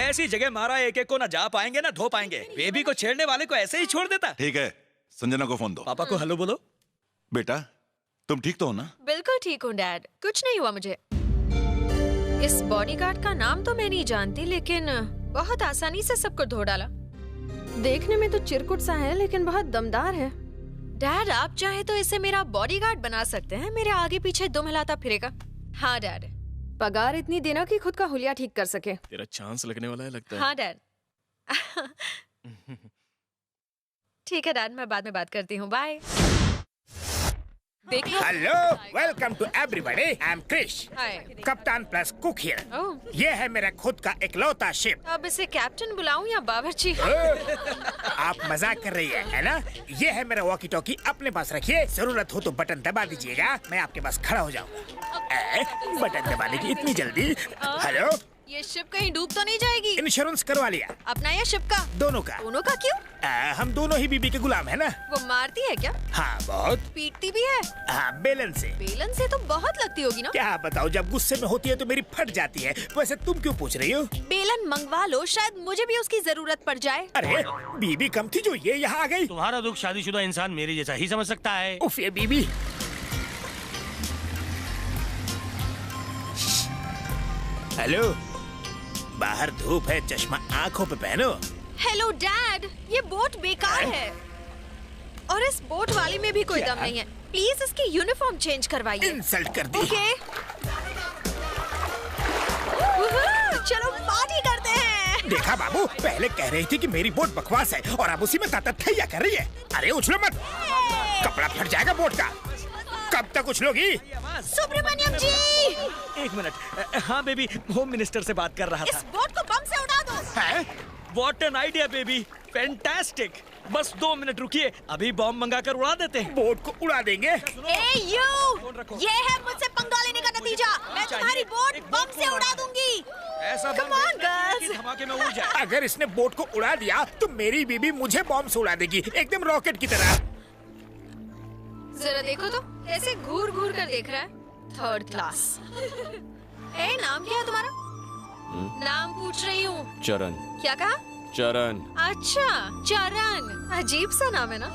ऐसी जगह मारा एक एक को ना जा पाएंगे ना धो पाएंगे। बेबी को छेड़ने वाले को ऐसे ही छोड़ देता। ठीक है, संजना को फोन दो। पापा को हेलो बोलो। बेटा तुम ठीक तो हो ना? बिल्कुल ठीक हूँ डैड, कुछ नहीं हुआ मुझे। इस बॉडीगार्ड का नाम तो मैं नहीं जानती, लेकिन बहुत आसानी से सबको धो डाला। देखने में तो चिरकुट सा है लेकिन बहुत दमदार है। डैड आप चाहे तो इसे मेरा बॉडीगार्ड बना सकते हैं, मेरे आगे पीछे दुम हिलाता फिरेगा। हाँ डैड। पगार इतनी देना कि खुद का हुलिया ठीक कर सके। तेरा चांस लगने वाला है लगता है। हाँ डैड। ठीक है डैड, मैं बाद में बात करती हूँ, bye. Hello, welcome to everybody. I am Krish, कप्तान प्लस कुक हियर। ये है मेरा खुद का इकलौता शिप। अब इसे कैप्टन बुलाऊं या बावर्ची? आप मजाक कर रही है ना? ये है मेरा वॉकी टॉकी, अपने पास रखिए, जरूरत हो तो बटन दबा दीजिएगा, मैं आपके पास खड़ा हो जाऊंगा। बटन दबाने की इतनी जल्दी? हेलो, ये शिप कहीं डूब तो नहीं जाएगी? इंश्योरेंस करवा लिया। अपना या शिप का? दोनों का। दोनों का क्यों? हम दोनों ही बीबी के गुलाम है ना। वो मारती है क्या? हाँ बहुत। पीटती भी है? हाँ, बेलन से। बेलन से तो बहुत लगती होगी ना? क्या बताओ, जब गुस्से में होती है तो मेरी फट जाती है। वैसे तुम क्यों पूछ रही हो? बेलन मंगवा लो, शायद मुझे भी उसकी जरूरत पड़ जाए। अरे बीबी कम थी जो ये यहाँ आ गई। तुम्हारा दुख शादीशुदा इंसान मेरे जैसा ही समझ सकता है। उफ, ये बीबी। हेलो, बाहर धूप है, चश्मा आंखों पे पहनो। हेलो डैड, ये बोट बेकार है और इस बोट वाली में भी कोई दम नहीं है। प्लीज इसकी यूनिफॉर्म चेंज करवाइए। इंसल्ट कर दी। ओके। पहले कह रही थी कि मेरी बोट बकवास है और अब उसी में तथैया कर रही है। अरे उछलो मत, कपड़ा फट जाएगा बोट का। कब तक उछलोगी? सुब्रमण्यम जी, एक मिनट। हाँ बेबी, होम मिनिस्टर से बात कर रहा था। इस बोट को बम से उड़ा दो। है? What an idea baby, fantastic. बस 2 मिनट रुकिए, अभी बॉम्ब मंगाकर उड़ा देते हैं। बोट को उड़ा देंगे। ए यू, ये है मुझसे पंगा लेने का नतीजा। मैं तुम्हारी बोट बम से उड़ा दूंगी। ऐसा Come on, girls. धमाके में उड़ जाए। अगर इसने बोट को उड़ा दिया तो मेरी बीबी मुझे बॉम्ब से उड़ा देगी, एकदम रॉकेट की तरह। जरा देखो तो कैसे घूर घूर कर देख रहा है। 3rd class. ए, नाम क्या है तुम्हारा? नाम पूछ रही हूँ। चरण। क्या कहा? चरण। अच्छा, चरण। अजीब सा नाम है ना।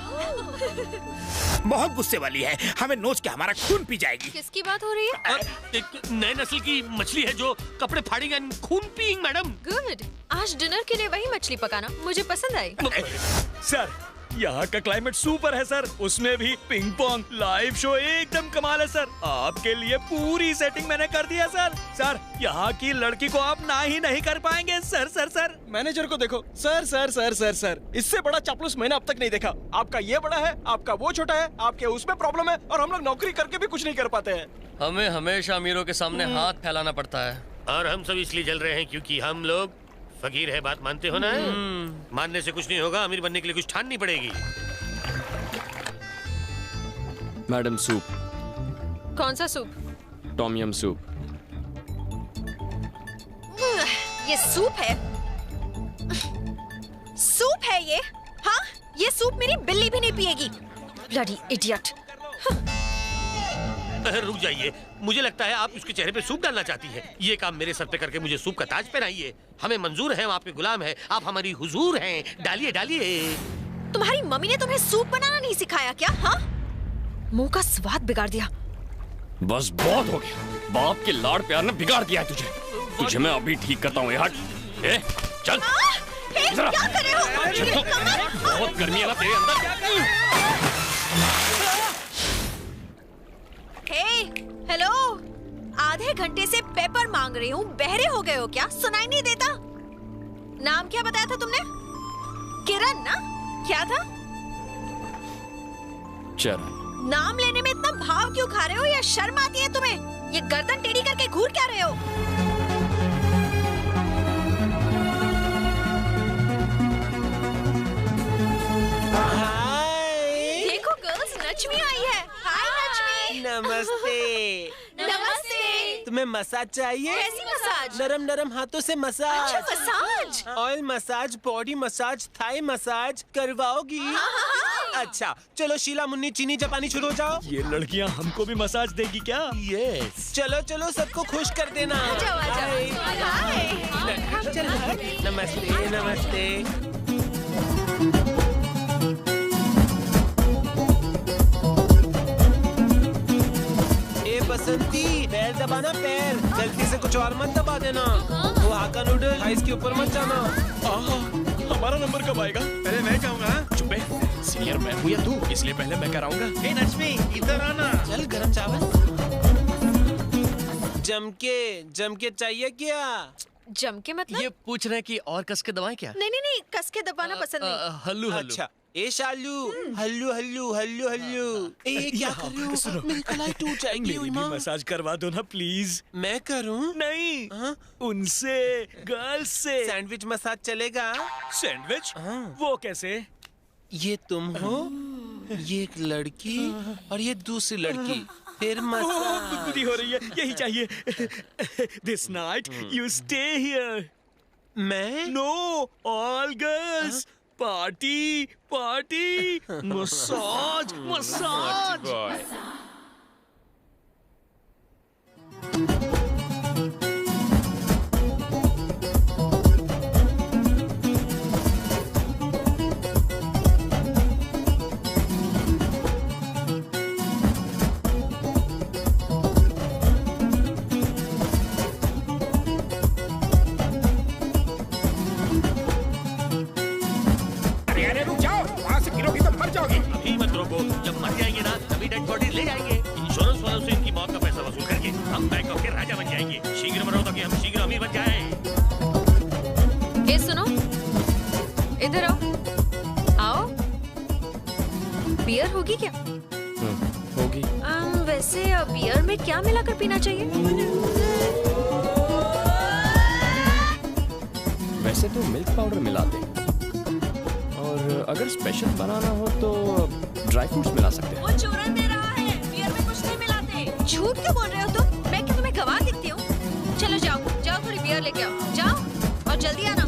बहुत गुस्से वाली है, हमें नोच के हमारा खून पी जाएगी। किसकी बात हो रही है? एक नए नस्ल की मछली है जो कपड़े फाड़ेगा, खून पिएगी मैडम। गुड, आज डिनर के लिए वही मछली पकाना, मुझे पसंद आई। सर, यहाँ का क्लाइमेट सुपर है सर, उसमें भी पिंग पोंग लाइव शो एकदम कमाल है सर। आपके लिए पूरी सेटिंग मैंने कर दिया सर। सर, यहाँ की लड़की को आप ना ही नहीं कर पाएंगे सर। सर सर मैनेजर को देखो। Sir sir sir sir sir, इससे बड़ा चापलूस मैंने अब तक नहीं देखा। आपका ये बड़ा है, आपका वो छोटा है, आपके उसमें प्रॉब्लम है और हम लोग नौकरी करके भी कुछ नहीं कर पाते हैं। हमें हमेशा अमीरों के सामने हाथ फैलाना पड़ता है। और हम सब इसलिए जल रहे हैं क्योंकि हम लोग फकीर है, बात मानते हो ना? मानने से कुछ नहीं होगा, अमीर बनने के लिए कुछ ठाननी पड़ेगी। Madam soup. कौन सा सूप? Tom yum soup. ये सूप है? सूप है ये? हाँ, ये सूप मेरी बिल्ली भी नहीं पिएगी। Bloody idiot. रुक जाइए, मुझे लगता है आप उसके चेहरे पे सूप डालना चाहती है। ये काम मेरे सर पे करके मुझे सूप का ताज पहनाइए। हमें मंजूर है, हम आपके गुलाम हैं, आप हमारी हुजूर हैं। डालिए डालिए। तुम्हारी मम्मी ने तुम्हें सूप बनाना नहीं सिखाया क्या? हाँ, मुंह का स्वाद बिगाड़ दिया। बस बहुत हो गया, बाप के लाड़ प्यार ने बिगाड़ दिया है तुझे। तुझे मैं अभी ठीक करता हूँ। हट, चल। क्या कर रहे हो? बहुत गर्मी है ना तेरे अंदर। हेलो, आधे घंटे से पेपर मांग रही हूँ, बहरे हो गए हो क्या? सुनाई नहीं देता? नाम क्या बताया था तुमने? किरण ना? क्या था? चरण। नाम लेने में इतना भाव क्यों खा रहे हो? या शर्म आती है तुम्हें? ये गर्दन टेढ़ी करके घूर क्या रहे हो? देखो गर्ल्स, नचमी आई है। हाय नचमी। नमस्ते। नमस्ते। तुम्हें मसाज चाहिए? कैसी मसाज? नरम नरम हाथों से मसाज। अच्छा, massage. Oil massage, body massage, Thai massage करवाओगी? अच्छा, चलो शीला मुन्नी चीनी जापानी शुरू हो जाओ। ये लड़कियाँ हमको भी मसाज देगी क्या? यस। चलो चलो, सबको खुश कर देना। नमस्ते नमस्ते। बसंती, पैर दबाना, पैर गलती से कुछ और मत दबा देना। वो हाका नूडल आइस के ऊपर मत जाना। हमारा नंबर कब आएगा? पहले मैं कहूँगा। चुप है, सीनियर मैं हूँ या तू, इसलिए पहले मैं कराऊंगा। हे नचमी, इधर आना। चल, गरम चावल जम के चाहिए क्या? जम के मतलब? ये पूछ रहे हैं कि और कस के दबाएं क्या? नहीं नहीं नहीं, कस के दबाना पसंद नहीं। हल्लू हल्लू। अच्छा, ए शालू, हल्लू हल्लू हल्लू हल्लू। ए क्या कर रहे हो? मेरी कलाई टूट जाएगी। मेरी भी मसाज करवा दो ना प्लीज। मैं करूं? नहीं, उनसे, गर्ल्स से। सैंडविच मसाज चलेगा? सैंडविच? वो कैसे? ये तुम हो, ये एक लड़की और ये दूसरी लड़की, फिर मसाज। गुदगुदी हो रही है, यही चाहिए। This night you stay here. मैं? No, all girls. Party party, massage massage. अभी मत रोको, जब मर जाएंगे ना तभी डेड बॉडी ले जाएंगे। इंश्योरेंस वालों से इनकी मौत का पैसा वसूल करके हम बैंकॉक के राजा बन जाएंगे। शीघ्र मरो ताकि हम शीघ्र अमीर बन जाएं। ये सुनो, बियर होगी क्या? होगी। वैसे बियर में क्या मिलाकर पीना चाहिए? वैसे तो मिल्क पाउडर मिलाते हैं, और अगर स्पेशल बनाना हो तो ड्राई फ्रूट्स मिला सकते हैं। वो चूरन दे रहा है, बियर में कुछ नहीं मिलाते। झूठ क्यों बोल रहे हो तुम? मैं क्या तुम्हें गवाह दिखती हूँ? चलो जाओ जाओ, थोड़ी बियर लेके आओ, जाओ और जल्दी आना।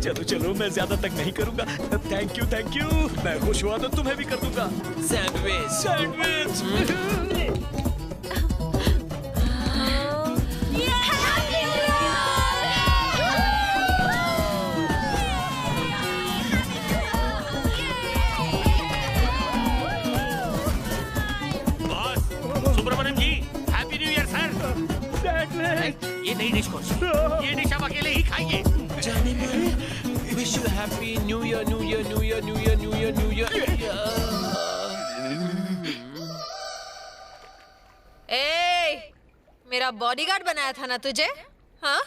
चलो चलो, मैं ज्यादा तक नहीं करूंगा। Thank you. मैं खुश हुआ तो तुम्हें भी कर दूंगा। सैंडविच। सुब्रमण्यम जी, हैप्पी न्यू ईयर सर। ये नई डिश कौन सी? ये डिश आप अकेले ही खाइए। Wish you happy new year, new year, new year, new year, new year, new year. ए, मेरा बॉडीगार्ड बनाया था ना तुझे? हाँ?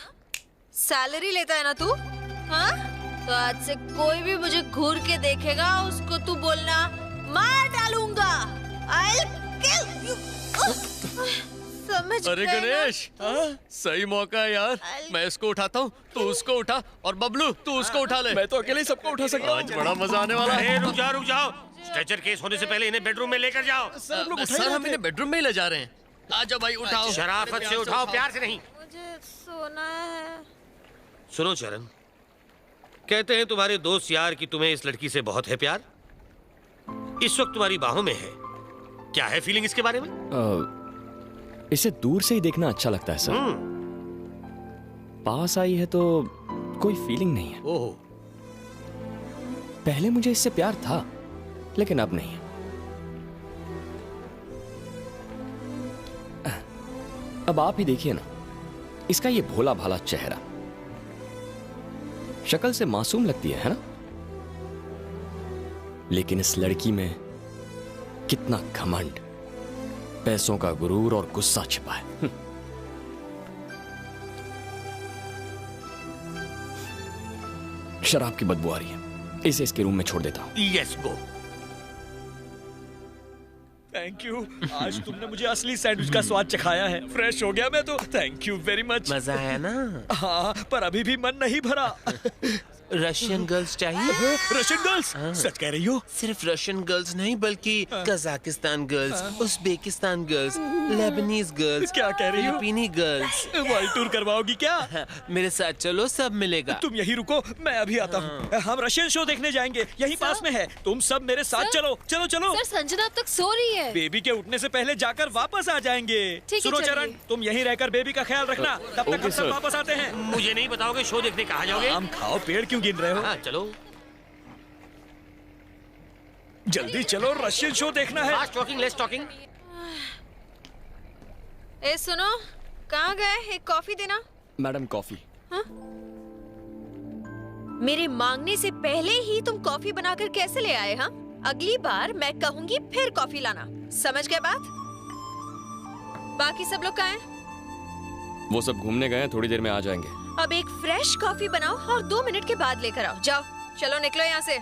सैलरी लेता है ना तू? हाँ? तो आज से कोई भी मुझे घूर के देखेगा, उसको तू बोलना मार डालूंगा। I'll kill you. समझ अरे गए ना? गणेश, सही मौका है यार। मैं इसको उठाता हूँ, तू उसको उठा, और बबलू तू उसको उठा ले। मैं तो अकेले ही सबको उठा सकता हूँ। आज बड़ा मजा आने वाला है। रुक जाओ। स्ट्रेचर केस होने से पहले इन्हें बेडरूम में लेकर जाओ। सर हम इन्हें बेडरूम में ही ले जा रहे हैं। आजा भाई, उठाओ। शराफत से उठाओ, प्यार से नहीं। मुझे सोना है। सुनो चरण, कहते हैं तुम्हारे दोस्त यार कि तुम्हें इस लड़की से बहुत है प्यार। इस वक्त तुम्हारी बाहों में है। क्या है फीलिंग इसके बारे में? इसे दूर से ही देखना अच्छा लगता है सर। पास आई है तो कोई फीलिंग नहीं है। ओह, पहले मुझे इससे प्यार था, लेकिन अब नहीं है। अब आप ही देखिए ना, इसका ये भोला भाला चेहरा, शक्ल से मासूम लगती है ना? लेकिन इस लड़की में कितना घमंड, पैसों का गुरूर और गुस्सा छिपा है। शराब की बदबू आ रही है, इसे इसके रूम में छोड़ देता हूं। Yes, go. Thank you. आज तुमने मुझे असली सैंडविच का स्वाद चखाया है। फ्रेश हो गया मैं तो। Thank you very much. मजा आया ना? हाँ, पर अभी भी मन नहीं भरा। रशियन गर्ल्स चाहिए? Russian girls? सच कह रही हो? सिर्फ रशियन गर्ल्स नहीं, बल्कि Kazakhstan girls, Uzbekistan girls, Lebanese girls. क्या कह रही हो? Filipino girls. वर्ल्ड टूर करवाओगी क्या? मेरे साथ चलो, सब मिलेगा। तुम यहीं रुको, मैं अभी आता हूँ। हम रशियन शो देखने जाएंगे, यहीं पास में है। तुम सब मेरे साथ चलो। चलो चलो। सर, संजना अब तक सो रही है। बेबी के उठने से पहले जाकर वापस आ जाएंगे। सुनो चरण, तुम यहीं रहकर बेबी का ख्याल रखना। तब तक हम सब वापस आते हैं। मुझे नहीं बताओगे शो देखने कहाँ जाओगे? आम खाओ, पेड़ क्यों गिन रहे हो? हाँ, चलो जल्दी चलो, रशियन शो देखना है। Fast talking, less talking. ए सुनो, कहाँ गए? एक कॉफी देना। Madam coffee. हाँ? मेरे मांगने से पहले ही तुम कॉफी बनाकर कैसे ले आए? हाँ, अगली बार मैं कहूंगी फिर कॉफी लाना। समझ गए बात? बाकी सब लोग कहाँ हैं? वो सब घूमने गए हैं, थोड़ी देर में आ जाएंगे। अब एक फ्रेश कॉफी बनाओ और 2 मिनट के बाद लेकर आओ। जाओ, चलो निकलो यहाँ से।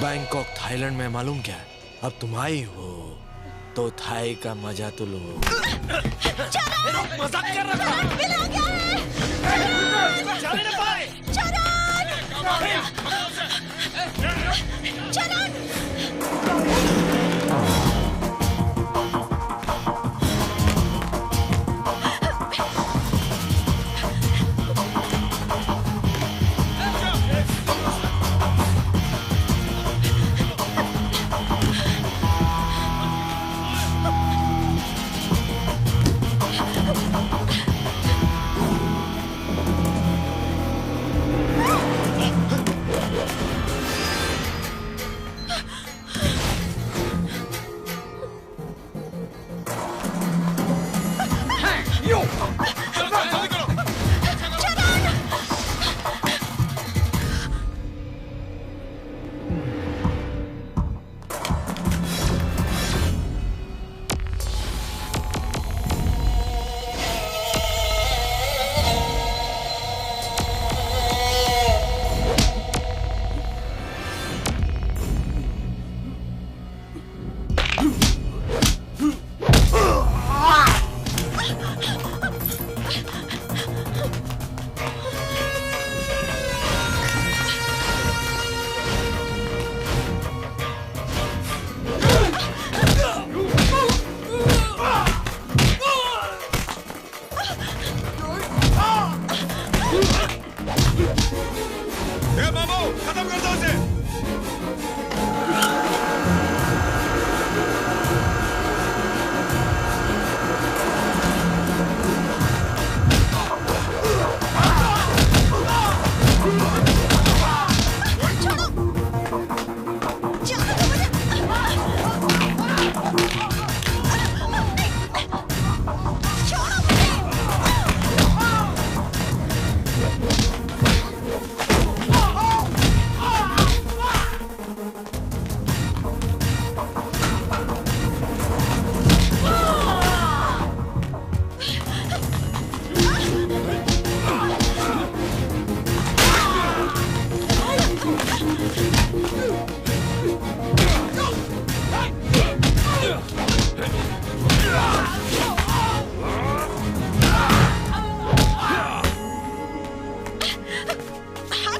बैंकॉक थाईलैंड में मालूम क्या है? अब तुम आई हो तो थाई का मजा तो लो। मजाक कर रहा था।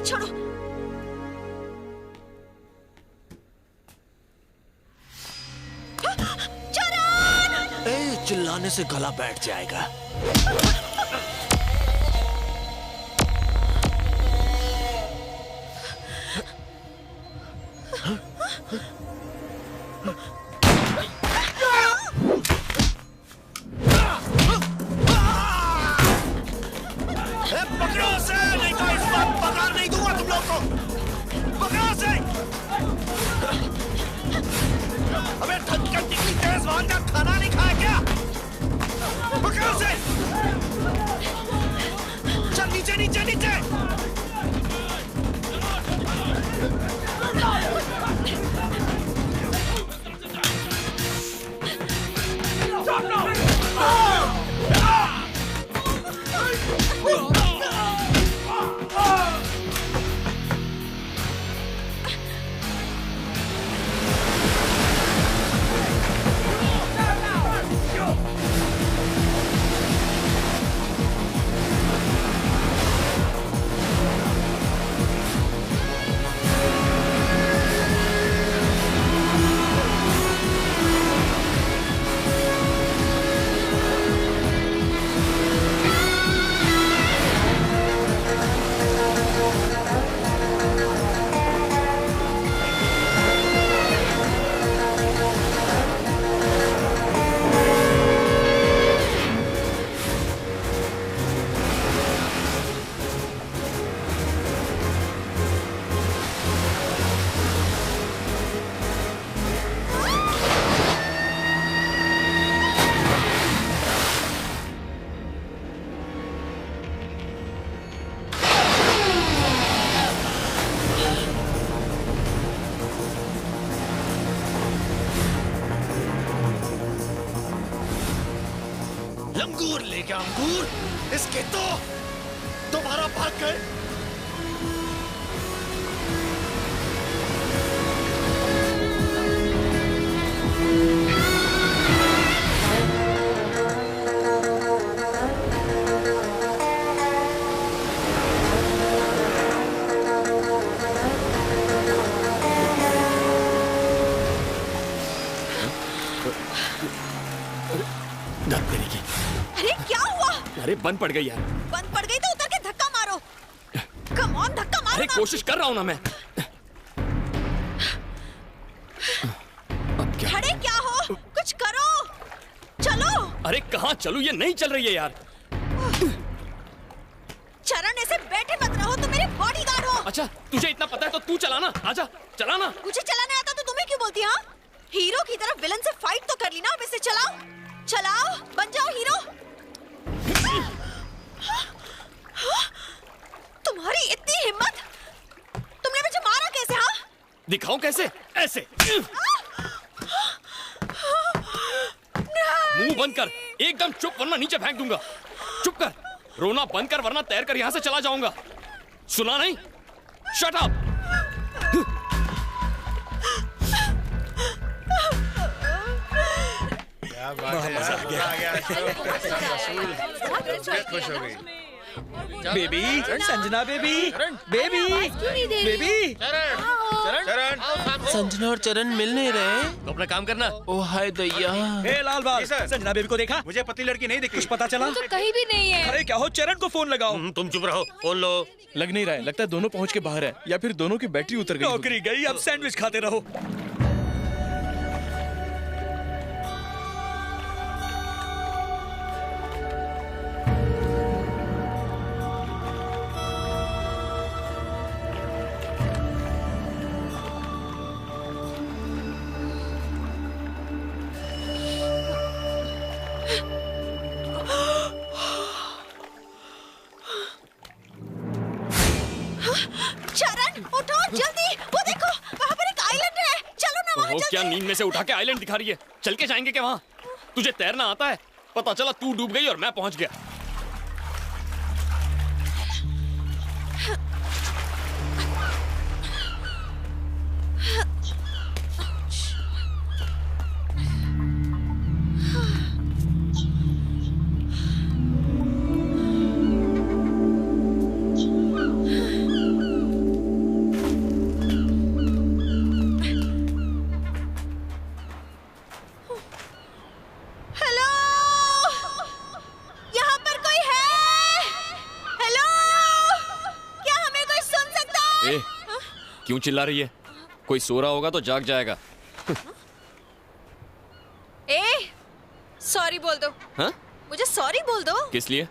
हाथ छोड़ो। चरण! ए, चिल्लाने से गला बैठ जाएगा। पकड़ो उसे, नहीं तो इस बार पगार नहीं दूंगा तुम लोग को। पकड़ो उसे। अबे धनकन इतनी तेज वांदा खाना नहीं खाया क्या? पकड़ो उसे। चल नीचे नीचे नीचे। लंगूर लेके अंगूर, इसके तो दोबारा भाग गए। अरे क्या हुआ? अरे बंद पड़ गई यार। बंद पड़ गई तो उतर के धक्का मारो। कम ऑन, धक्का मारो। अरे कोशिश कर रहा हूँ ना मैं। अब क्या? खड़े क्या हो? कुछ करो। चलो। अरे कहाँ चलूं? ये नहीं चल रही है यार। चरण, ऐसे बैठे मत रहो, तुम मेरे बॉडीगार्ड हो। अच्छा, तुझे इतना पता है तो तू चलाना। आजा, चलाना। मुझे चलाने आता तो तुम्हें क्यों बोलती? हाँ, हीरो की तरफ विलन से फाइट तो कर ली ना, अब इसे चलाओ। चलाओ, बन जाओ हीरो। तुम्हारी इतनी हिम्मत, तुमने मुझे मारा कैसे? हाँ, दिखाऊं कैसे? ऐसे। मुंह बंद कर, एकदम चुप, वरना नीचे फेंक दूंगा। चुप कर, रोना बंद कर, वरना तैर कर यहाँ से चला जाऊंगा। सुना नहीं? Shut up. मजा आ गया। खुश हो गई। Baby, Sanjana baby, baby, baby. चरण, संजना और चरण मिल नहीं रहे। तो अपना काम करना। ओ हाय दैया। ए लाल बाल, संजना बेबी को देखा? मुझे पतली लड़की नहीं दिखी। कुछ पता चला? तो कहीं भी नहीं है। अरे क्या हो, चरण को फोन लगाओ। तुम चुप रहो, फोन लो। लग नहीं रहा है, लगता है दोनों पहुंच के बाहर है, या फिर दोनों की बैटरी उतर गई। नौकरी गई, अब सैंडविच खाते रहो। चरण, उठो जल्दी, वो देखो वहाँ पर एक आइलैंड है। चलो ना वहाँ वो जल्दी। क्या नींद में से उठा के आइलैंड दिखा रही है? चल के जाएंगे क्या वहाँ? तुझे तैरना आता है? पता चला तू डूब गई और मैं पहुंच गया। ए, क्यों चिल्ला रही है? कोई सो रहा होगा तो जाग जाएगा। सॉरी बोल दो। हाँ? मुझे सॉरी बोल दो। किस लिए?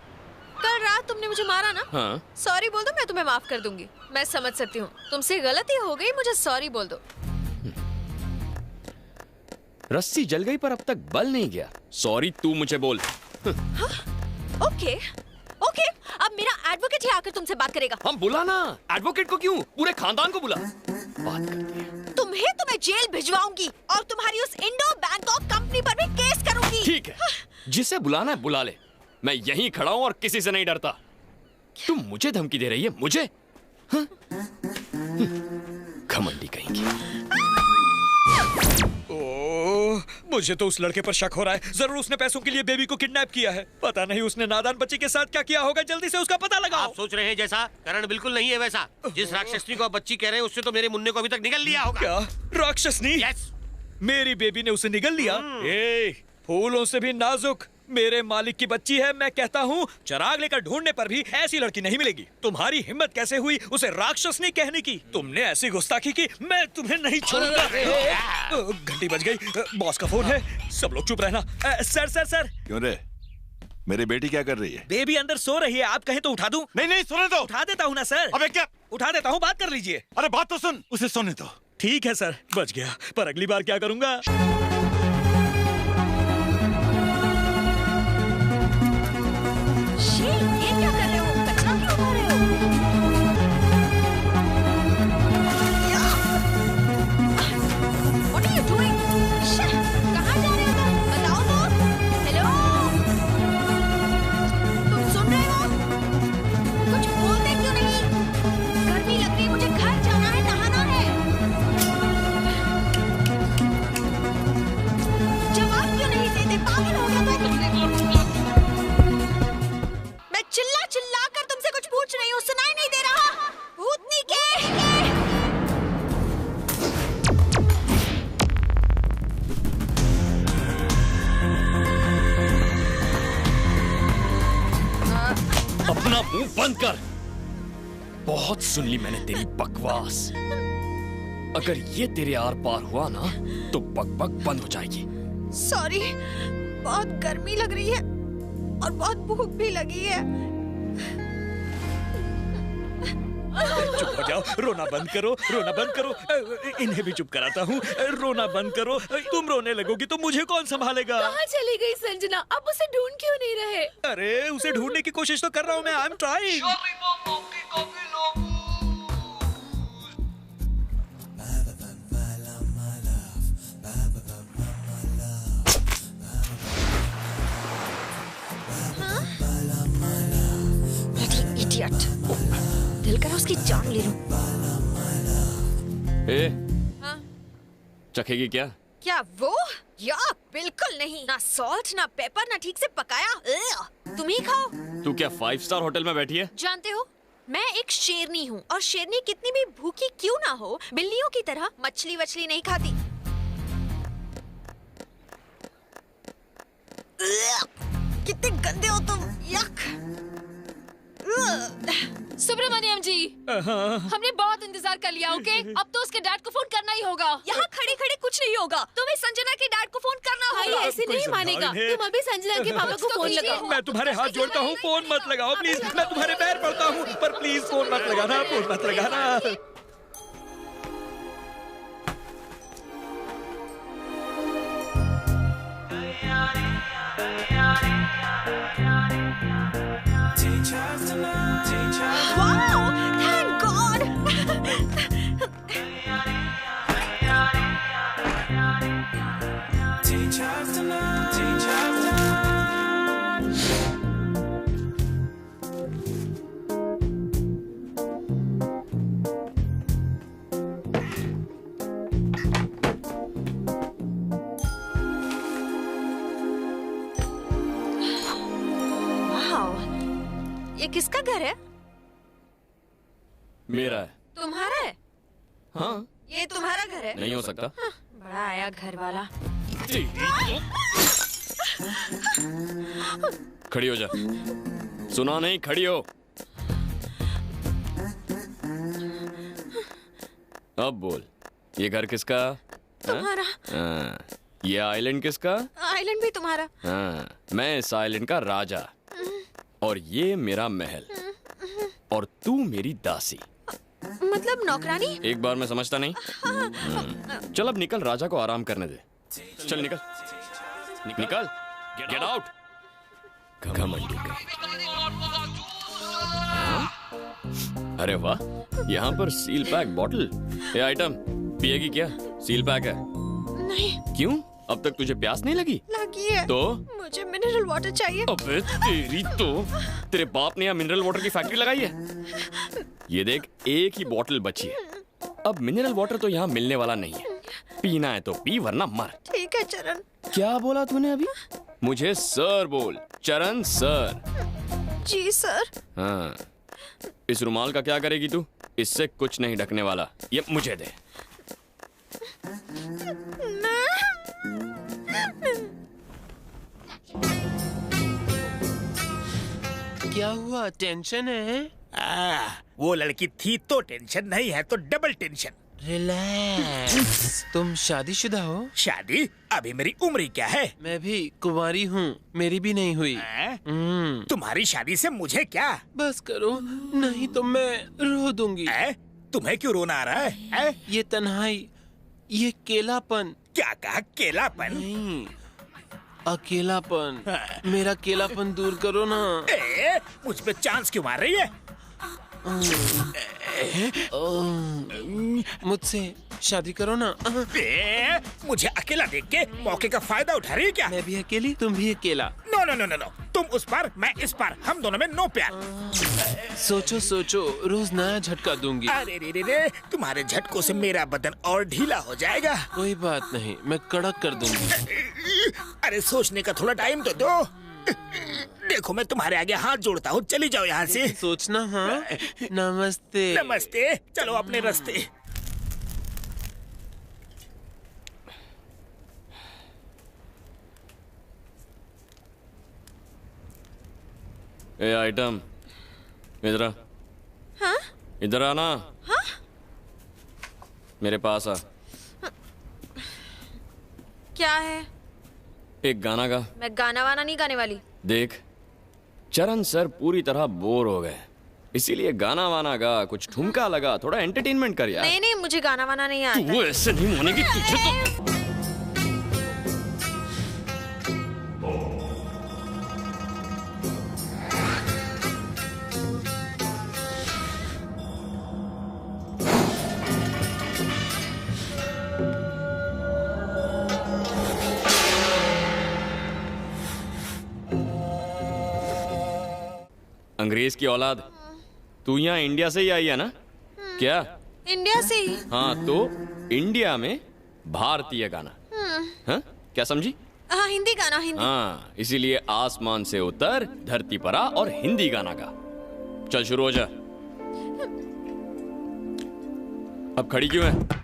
कल रात तुमने मुझे मारा ना। हाँ? सॉरी बोल दो, मैं तुम्हें माफ कर दूंगी। मैं समझ सकती हूँ तुमसे गलती हो गई, मुझे सॉरी बोल दो। रस्सी जल गई पर अब तक बल नहीं गया। सॉरी तू मुझे बोल। ओके ओके, अब मेरा एडवोकेट ही आकर तुमसे बात करेगा। हम बुला ना, एडवोकेट को क्यों, पूरे खानदान को बुला। बात करते हैं। तुम्हें जेल भिजवाऊंगी और तुम्हारी उस इंडो बैंकॉक कंपनी पर भी केस करूंगी। ठीक है, जिसे बुलाना है बुला ले। मैं यहीं खड़ा हूं और किसी से नहीं डरता। तुम मुझे धमकी दे रही है? मुझे? घमंडी कहेंगी। मुझे तो उस लड़के पर शक हो रहा है। जरूर उसने पैसों के लिए बेबी को किडनैप किया है। पता नहीं उसने नादान बच्ची के साथ क्या किया होगा। जल्दी से उसका पता लगाओ। आप सोच रहे हैं जैसा, करण बिल्कुल नहीं है वैसा। जिस राक्षसनी को आप बच्ची कह रहे हैं उससे तो मेरे मुन्ने को अभी तक निगल लिया होगा। क्या राक्षसनी? यस। मेरी बेबी ने उसे निगल लिया? फूलों से भी नाजुक मेरे मालिक की बच्ची है। मैं कहता हूँ चिराग लेकर ढूंढने पर भी ऐसी लड़की नहीं मिलेगी। तुम्हारी हिम्मत कैसे हुई उसे राक्षसनी कहने की? तुमने ऐसी गुस्ताखी की, मैं तुम्हें नहीं छोड़ूंगा। घंटी बज गई, बॉस का फोन है। सब लोग चुप रहना। Sir sir sir. क्यों रे, मेरी बेटी क्या कर रही है? बेबी अंदर सो रही है, आप कहें तो उठा दूं? नहीं सोने दो। उठा देता हूँ ना सर। अबे क्या? उठा देता हूँ, बात कर लीजिए। अरे बात तो सुन, उसे सोने दो। ठीक है सर, बच गया। पर अगली बार क्या करूंगा? ये क्या कर रहे हो? कचरा क्यों उठा रहे हो? What are you doing? कहाँ जा रहे हो तुम? बताओ तो। हेलो, तुम सुन रहे हो? कुछ बोलते क्यों नहीं? गर्मी लग रही है, मुझे घर जाना है, नहाना है। जवाब क्यों नहीं देते? पागल हो गया तुम? चिल्ला चिल्ला कर तुमसे कुछ पूछ रही हूँ, सुनाई नहीं दे रहा? भूतनी के अपना मुंह बंद कर। बहुत सुन ली मैंने तेरी बकवास। अगर ये तेरे आर पार हुआ ना तो बकबक बंद हो जाएगी। सॉरी, बहुत गर्मी लग रही है और बहुत भूख भी लगी है। चुप हो जाओ, रोना बंद करो, रोना बंद करो। इन्हें भी चुप कराता हूँ। रोना बंद करो। तुम रोने लगोगी तो मुझे कौन संभालेगा? कहाँ चली गई संजना? अब उसे ढूंढ क्यों नहीं रहे? अरे उसे ढूंढने की कोशिश तो कर रहा हूँ मैं। I am trying. इडियट, दिल करा उसकी जान ले लूं। हाँ? चखेगी क्या? क्या वो? या बिल्कुल नहीं। ना सॉल्ट, ना पेपर, ना ठीक से पकाया। तुम ही खाओ। तू क्या 5 स्टार होटल में बैठी है? जानते हो, मैं एक शेरनी हूँ और शेरनी कितनी भी भूखी क्यों ना हो, बिल्लियों की तरह मछली वछली नहीं खाती। कितने गंदे हो तुम। यक। सुब्रमण्यम जी, हमने बहुत इंतजार कर लिया। ओके, अब तो उसके डैड को फोन करना ही होगा। यहाँ खड़े खड़े कुछ नहीं होगा, तुम्हें संजना के डैड को फोन करना होगा। भाई ऐसे नहीं मानेगा। तुम अभी संजना के पापा को फोन लगाओ। मैं तुम्हारे हाथ जोड़ता हूँ, फोन मत लगाओ प्लीज। मैं तुम्हारे पैर पड़ता हूँ, पर प्लीज फोन मत लगाना, फोन मत लगाना। Wow! Thank God! ये किसका घर है? मेरा है। तुम्हारा है? हाँ। ये तुम्हारा घर है? नहीं हो सकता। बड़ा आया घर वाला। खड़ी हो जा। सुना नहीं, खड़ी हो। अब बोल, ये घर किसका? तुम्हारा। ये आइलैंड किसका? आइलैंड भी तुम्हारा। हाँ, मैं इस आइलैंड का राजा और ये मेरा महल और तू मेरी दासी। मतलब नौकरानी? एक बार मैं समझता नहीं। चल अब निकल, राजा को आराम करने दे। चल निकल निकल, गेट आउट। घमंडी का। अरे वाह, यहाँ पर सील पैक बॉटल। ये आइटम पिएगी क्या? सील पैक है। नहीं। क्यों? अब तक तुझे प्यास नहीं लगी? लगी है। तो मुझे मिनरल वाटर चाहिए। अबे तेरी तो, तेरे बाप ने यहाँ मिनरल वाटर की फैक्ट्री लगाई है? ये देख, एक ही बॉटल बची है। अब मिनरल वाटर तो यहाँ मिलने वाला नहीं है। पीना है तो पी, वरना मर। ठीक है चरण। क्या बोला तूने अभी? मुझे सर बोल, चरण सर। जी सर। हाँ, इस रुमाल का क्या करेगी तू? इससे कुछ नहीं ढकने वाला, ये मुझे दे। क्या हुआ, टेंशन है? वो लड़की थी तो टेंशन, नहीं है तो डबल टेंशन। रिलैक्स। तुम शादीशुदा हो? शादी? अभी मेरी उम्र क्या है? मैं भी कुंवारी हूँ, मेरी भी नहीं हुई। तुम्हारी शादी से मुझे क्या? बस करो, नहीं तो मैं रो दूंगी। तुम्हें क्यों रोना आ रहा है? ये तन्हाई, ये केलापन। क्या कहा? केलापन? नहीं, अकेलापन। मेरा केलापन दूर करो ना। मुझ पे चांस क्यों मार रही है? मुझसे शादी करो ना। मुझे अकेला देख के मौके का फायदा उठा रही है क्या? मैं भी अकेली, तुम भी अकेला। No no no no no, तुम उस पार, मैं इस पार, हम दोनों में नो प्यार। सोचो सोचो, रोज नया झटका दूंगी। अरे रे रे रे, तुम्हारे झटकों से मेरा बदन और ढीला हो जाएगा। कोई बात नहीं, मैं कड़क कर दूंगी। अरे सोचने का थोड़ा टाइम तो दो। देखो मैं तुम्हारे आगे हाथ जोड़ता हूँ, चली जाओ यहाँ से। सोचना। हाँ, नमस्ते। नमस्ते, चलो अपने रास्ते। ए आइटम, इधर आ। हाँ? इधर आना। हाँ? मेरे पास आ। क्या है? एक गाना गा। मैं गाना वाना नहीं गाने वाली। देख, चरण सर पूरी तरह बोर हो गए, इसीलिए गाना वाना गा, कुछ ठुमका लगा, थोड़ा एंटरटेनमेंट कर यार। नहीं नहीं, मुझे गाना वाना नहीं आता। तू ऐसे नहीं मानेगी तुझे तो। अंग्रेज की औलाद, तू यहाँ इंडिया से ही आई है ना? क्या? इंडिया से ही। हाँ, तो इंडिया में भारतीय गाना। हाँ, क्या समझी? हाँ, हिंदी गाना, हिंदी। हाँ, इसीलिए आसमान से उतर, धरती पर आ और हिंदी गाना गा। चल शुरू हो जा। अब खड़ी क्यों है?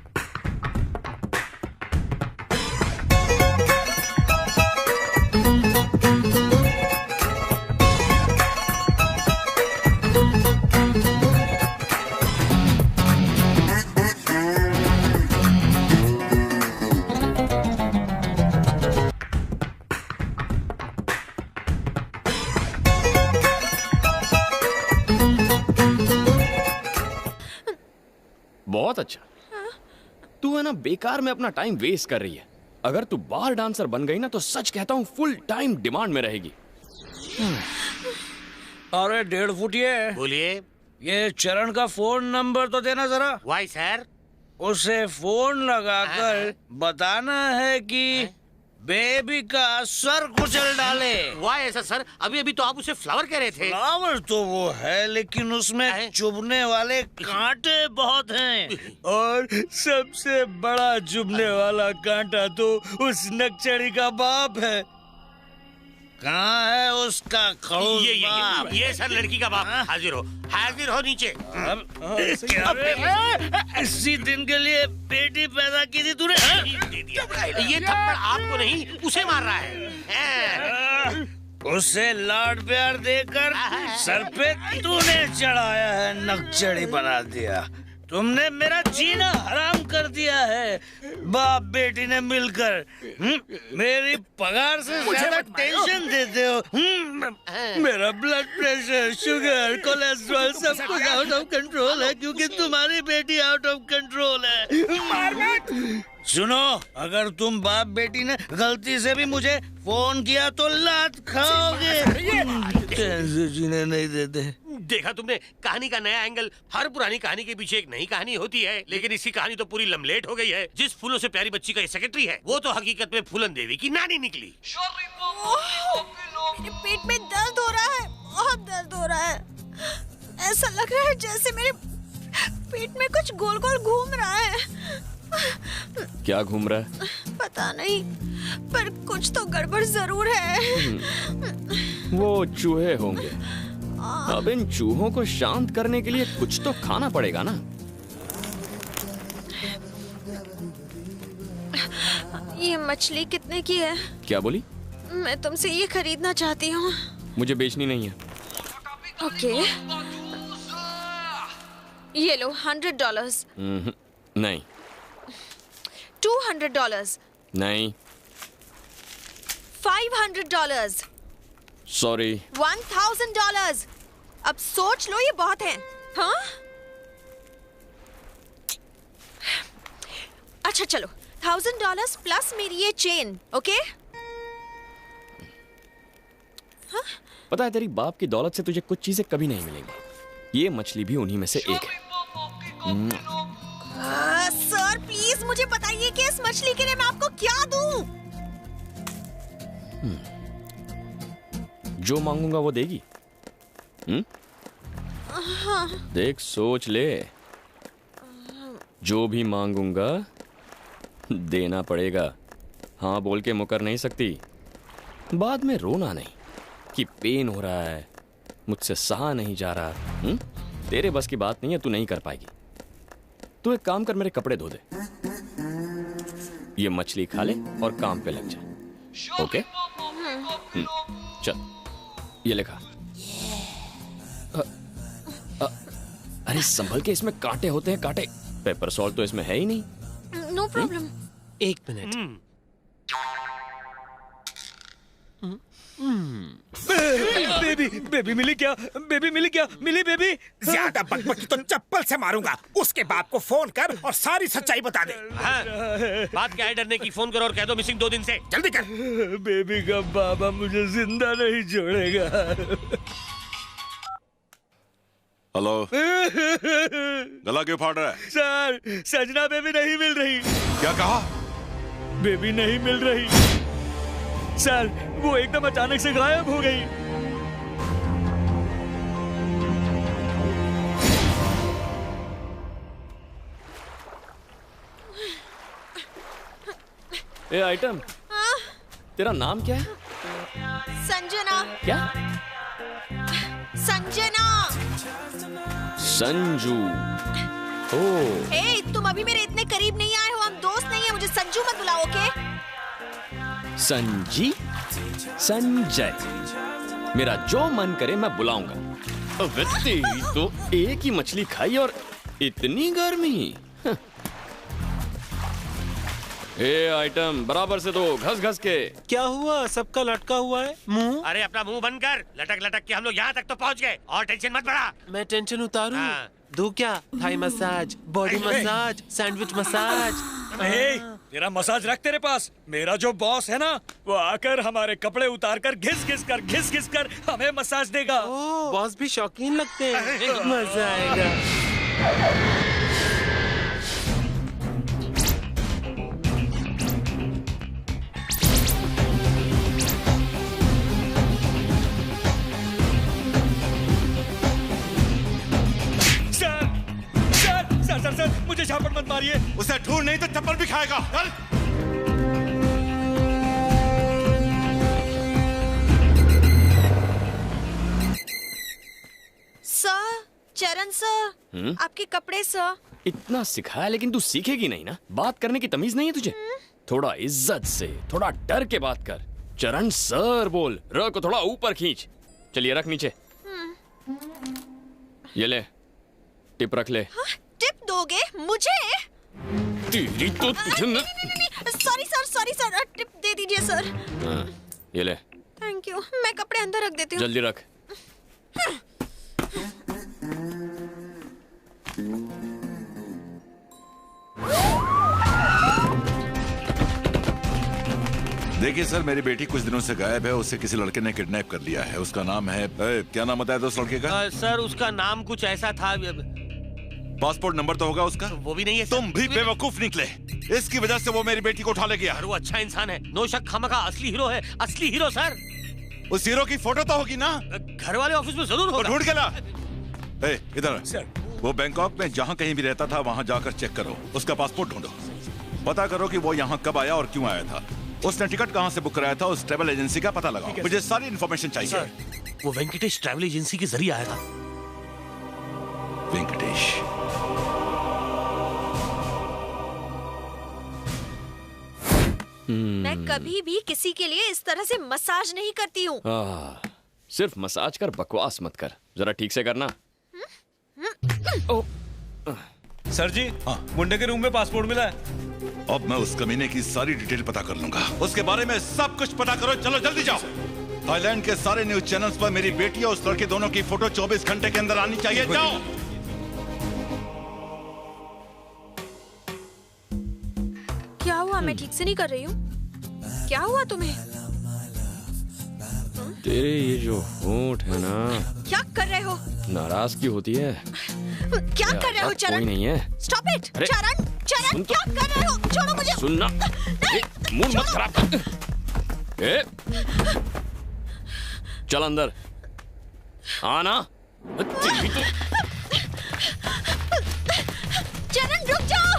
बहुत अच्छा। तू है ना बेकार में अपना टाइम वेस्ट कर रही है। अगर तू बार डांसर बन गई ना तो सच कहता हूँ फुल टाइम डिमांड में रहेगी। अरे 1.5 फुटिए, बोलिए। ये चरण का फोन नंबर तो देना जरा। Why sir? उसे फोन लगाकर बताना है कि बेबी का सर कुचल डाले। वाह ऐसा सर, अभी अभी तो आप उसे फ्लावर कह रहे थे। फ्लावर तो वो है, लेकिन उसमें चुभने वाले कांटे बहुत हैं। और सबसे बड़ा चुभने वाला कांटा तो उस नक्चड़ी का बाप है। कहाँ है उसका खड़ूस बाप? ये सर लड़की का बाप। हाजिर हो नीचे। इसी दिन के लिए बेटी पैदा की थी तूने? दे दिया। ये थप्पड़ आपको नहीं, उसे मार रहा है। उसे लाड प्यार देकर सर पे तूने चढ़ाया है, नक्चड़ी बना दिया। तुमने मेरा जीना हराम कर दिया है, बाप बेटी ने मिलकर। मेरी पगार से ज्यादा टेंशन देते हो। मेरा ब्लड प्रेशर, शुगर, कोलेस्ट्रॉल सब कुछ आउट ऑफ कंट्रोल है क्योंकि तुम्हारी बेटी आउट ऑफ कंट्रोल है। सुनो, अगर तुम बाप बेटी ने गलती से भी मुझे फोन किया तो लात खाओगे। कैसे जीने नहीं देते। देखा तुमने कहानी का नया एंगल। हर पुरानी कहानी के पीछे एक नई कहानी होती है, लेकिन इसकी कहानी तो पूरी लमलेट हो गई है। जिस फूलों से प्यारी बच्ची का ये सेक्रेटरी है, वो तो हकीकत में फूलन देवी की नानी निकली। मेरे पेट में दर्द हो रहा है, बहुत दर्द हो रहा है। ऐसा लग रहा है जैसे मेरे पेट में कुछ गोल गोल घूम रहा है। क्या घूम रहा है? पता नहीं, पर कुछ तो गड़बड़ जरूर है। वो चूहे होंगे। अब इन चूहों को शांत करने के लिए कुछ तो खाना पड़ेगा ना। ये मछली कितने की है? क्या बोली? मैं तुमसे ये खरीदना चाहती हूँ। मुझे बेचनी नहीं है। ओके, ये लो $100। नहीं। $200। नहीं। $500। सॉरी। $1000। अब सोच लो, ये बहुत है। हाँ, अच्छा चलो, $1000 प्लस मेरी ये चेन। ओके? हाँ? पता है, तेरी बाप की दौलत से तुझे कुछ चीजें कभी नहीं मिलेंगी। ये मछली भी उन्हीं में से एक है। सर प्लीज मुझे बताइए कि इस मछली के लिए मैं आपको क्या दूं? जो मांगूंगा वो देगी। हाँ। देख, सोच ले। जो भी मांगूंगा देना पड़ेगा। हाँ बोल के मुकर नहीं सकती। बाद में रोना नहीं कि पेन हो रहा है, मुझसे सहा नहीं जा रहा। तेरे बस की बात नहीं है, तू नहीं कर पाएगी। तू एक काम कर, मेरे कपड़े धो दे, ये मछली खा ले और काम पे लग जा। ओके? चल, ये लिखा। अरे संभल के, इसमें कांटे होते हैं, कांटे। पेपर सॉल्ट तो इसमें है ही नहीं। No problem. एक मिनट। बेबी मिली क्या? बेबी मिली क्या? मिली बेबी? ज्यादा बकबकी तो चप्पल से मारूंगा। उसके बाप को फोन कर और सारी सच्चाई बता दे। हाँ, बात क्या है डरने की? फोन करो और कह दो मिसिंग 2 दिन से। जल्दी कर। बेबी का बाबा मुझे जिंदा नहीं छोड़ेगा। हेलो। गला क्यों फाड़ रहा है? सर, सजना बेबी नहीं मिल रही। क्या कहा? बेबी नहीं मिल रही सर, वो एकदम अचानक से गायब हो गई। ए आइटम, तेरा नाम क्या है? संजना। क्या? संजना। संजू। ओह। ए, तुम अभी मेरे इतने करीब नहीं आए हो, हम दोस्त नहीं है, मुझे संजू मत बुलाओ। ओके? संजी? संजय। मेरा जो मन करे मैं बुलाऊंगा। अबे तेरी तो एक ही मछली खाई और इतनी गर्मी। ए आइटम, बराबर से दो, घस घस के। क्या हुआ? सबका लटका हुआ है मुंह। अरे अपना मुंह बंद कर। लटक लटक के हम लोग यहाँ तक तो पहुँच गए और टेंशन मत बढ़ा। मैं टेंशन उतारूं? दूं क्या? Thai massage, body massage, sandwich massage. तेरा मसाज रख तेरे पास। मेरा जो बॉस है ना, वो आकर हमारे कपड़े उतार कर घिस घिस कर हमें मसाज देगा। बॉस भी शौकीन लगते हैं। मजा आएगा। सर, मुझे झापड़ मत मारिए। उसे ढूंढ, नहीं तो चप्पल भी खाएगा। चल। सर, चरण सर, आपके कपड़े सर। इतना सिखाया लेकिन तू सीखेगी नहीं ना। बात करने की तमीज नहीं है तुझे? थोड़ा इज्जत से, थोड़ा डर के बात कर। चरण सर बोल। र को थोड़ा ऊपर खींच। चलिए रख नीचे। ये ले, टिप रख ले। टिप दोगे मुझे? तेरी तो तुझे सॉरी सर, टिप दे दीजिए सर। हाँ, ये ले। थैंक यू, मैं कपड़े अंदर रख देती हूँ। जल्दी रख। देखिए सर, मेरी बेटी कुछ दिनों से गायब है। उसे किसी लड़के ने किडनैप कर लिया है। उसका नाम है क्या नाम बताया था उस लड़के का? सर उसका नाम कुछ ऐसा था। पासपोर्ट नंबर तो होगा उसका? वो भी नहीं है। तुम भी बेवकूफ निकले। इसकी वजह से वो मेरी बेटी को उठा ले गया। वो अच्छा इंसान है, नो शक, खामखा असली हीरो है, असली हीरो सर। उस हीरो की फोटो तो होगी ना? घर वाले ऑफिस में जरूर होगा। ढूंढ के ला। इधर सर। वो बैंकॉक में जहाँ कहीं भी रहता था वहाँ जाकर चेक करो। उसका पासपोर्ट ढूंढो, पता करो कि वो यहाँ कब आया और क्यों आया था। उसने टिकट कहाँ से बुक कराया था, उस ट्रैवल एजेंसी का पता लगाओ। मुझे सारी इन्फॉर्मेशन चाहिए। सर, वो वेंकटेश ट्रैवल एजेंसी के जरिए आया था। वेंकटेश? मैं कभी भी किसी के लिए इस तरह से मसाज नहीं करती हूँ। सिर्फ मसाज कर, बकवास मत कर। जरा ठीक से करना। सर जी, मुंडे के रूम में पासपोर्ट मिला है। अब मैं उस कमीने की सारी डिटेल पता कर लूंगा। उसके बारे में सब कुछ पता करो। चलो जल्दी जाओ। थाईलैंड के सारे न्यूज चैनल्स पर मेरी बेटी और उस लड़के दोनों की फोटो 24 घंटे के अंदर आनी चाहिए। जाओ। क्या हुआ? मैं ठीक से नहीं कर रही हूँ। क्या हुआ तुम्हें? तेरे ये जो होंठ है ना, क्या कर रहे हो? नाराजगी होती है। क्या कर रहे हो चरण? कोई नहीं है। Stop it. अरे, चरण सुन तो। क्या कर रहे हो? छोड़ो मुझे। सुनना, मूड मत खराब कर। चल अंदर आना। चरण रुक जाओ।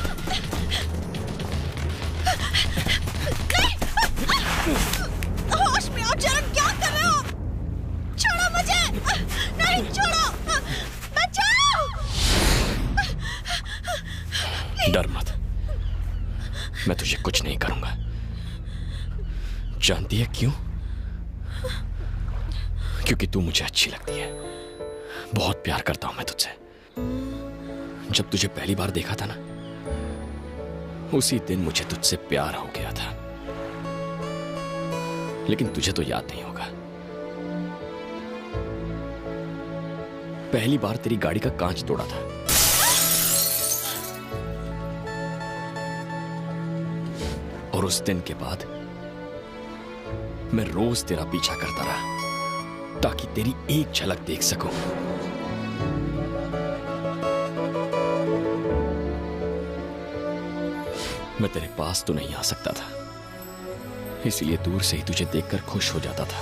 होश में आओ चरण, क्या कर रहे हो? छोड़ो मुझे। नहीं छोड़ो, बचाओ। डर मत, मैं तुझे कुछ नहीं करूंगा। जानती है क्यों? क्योंकि तू मुझे अच्छी लगती है। बहुत प्यार करता हूं मैं तुझसे। जब तुझे पहली बार देखा था ना, उसी दिन मुझे तुझसे प्यार हो गया था। लेकिन तुझे तो याद नहीं होगा। पहली बार तेरी गाड़ी का कांच तोड़ा था। और उस दिन के बाद मैं रोज तेरा पीछा करता रहा ताकि तेरी एक झलक देख सकूं। मैं तेरे पास तो नहीं आ सकता था, इसलिए दूर से ही तुझे देखकर खुश हो जाता था।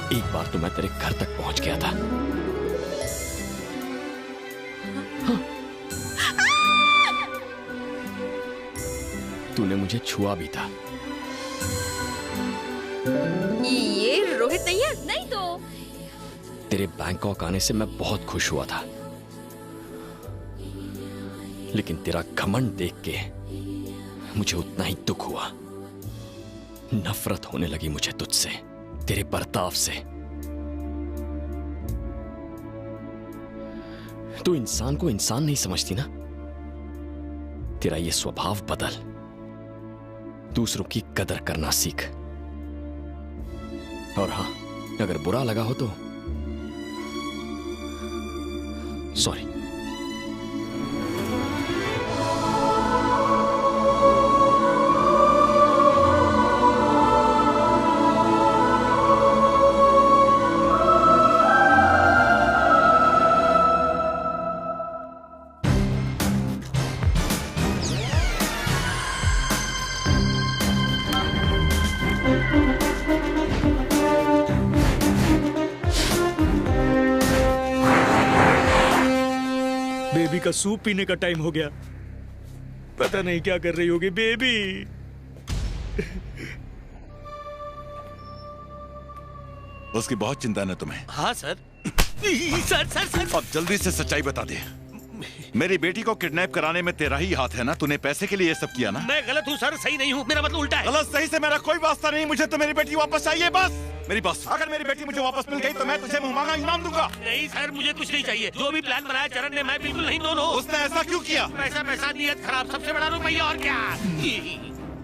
एक बार तो मैं तेरे घर तक पहुंच गया था। तूने मुझे छुआ भी था। ये रोहित नहीं है? नहीं तो। तेरे बैंकॉक आने से मैं बहुत खुश हुआ था, लेकिन तेरा घमंड देख के मुझे उतना ही दुख हुआ। नफरत होने लगी मुझे तुझसे, तेरे बर्ताव से। तू इंसान को इंसान नहीं समझती ना। तेरा ये स्वभाव बदल, दूसरों की कदर करना सीख। और हां, अगर बुरा लगा हो तो सॉरी। बेबी का सूप पीने का टाइम हो गया। पता नहीं क्या कर रही होगी बेबी। उसकी बहुत चिंता है तुम्हें। हाँ सर। सर। अब जल्दी से सच्चाई बता दे। मेरी बेटी को किडनैप कराने में तेरा ही हाथ है ना? तूने पैसे के लिए ये सब किया ना? मैं गलत हूँ सर, सही नहीं हूँ। मेरा मतलब उल्टा है। गलत सही से मेरा कोई वास्ता नहीं। मुझे तो मेरी बेटी वापस चाहिए बस। मेरी बात सुन। अगर मेरी बेटी मुझे वापस मिल गई तो मैं तुझे मुंह मांगा इनाम दूंगा। नहीं सर, मुझे कुछ नहीं चाहिए। जो भी प्लान बनाया चरण ने, मैं बिल्कुल नहीं। दोनों उसने ऐसा क्यों किया? पैसा नियत खराब, सबसे बड़ा रुपया और क्या।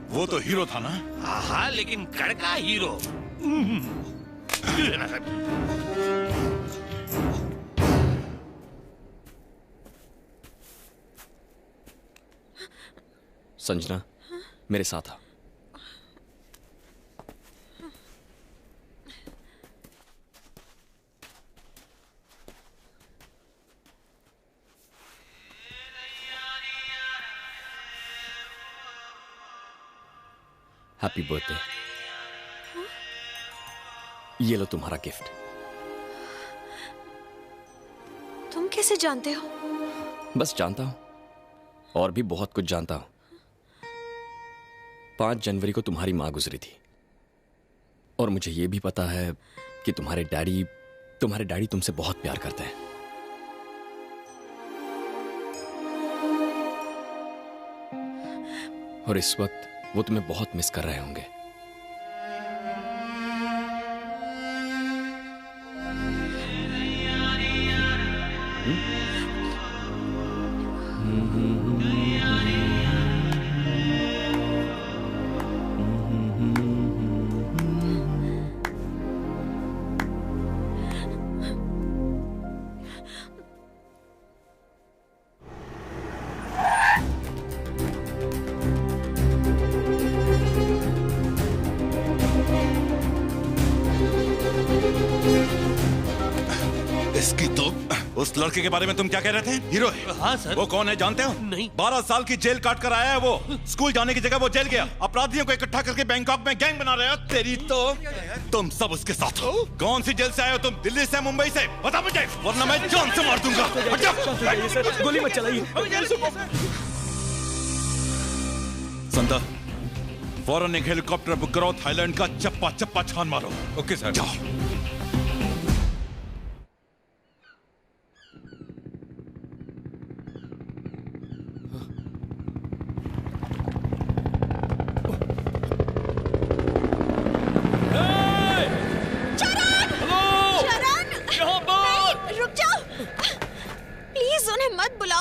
वो तो हीरो था ना। हाँ, लेकिन कड़का हीरो। संजना, मेरे साथ आ। Happy birthday. ये लो तुम्हारा गिफ्ट। तुम कैसे जानते हो? बस जानता हूं, और भी बहुत कुछ जानता हूं। 5 जनवरी को तुम्हारी मां गुजरी थी, और मुझे यह भी पता है कि तुम्हारे डैडी तुमसे बहुत प्यार करते हैं। और इस वक्त वो तुम्हें बहुत मिस कर रहे होंगे। उस लड़के के बारे में तुम क्या कह रहे थे? हीरो है। हाँ सर। वो कौन है जानते हो? नहीं। 12 साल की जेल काट कर आया है वो। स्कूल जाने की जगह वो जेल गया। अपराधियों को इकट्ठा करके बैंकॉक में गैंग बना रहे हो। तेरी तो तुम सब उसके साथ हो। कौन सी जेल से आए हो तुम? दिल्ली से, मुंबई से? बता मुझे, वरना मैं जान से मार दूंगा। गोली मत चलाइए। संता, फौरन एक हेलीकॉप्टर बुक करो, थाईलैंड का चप्पा चप्पा छान मारो। Okay sir. जाओ।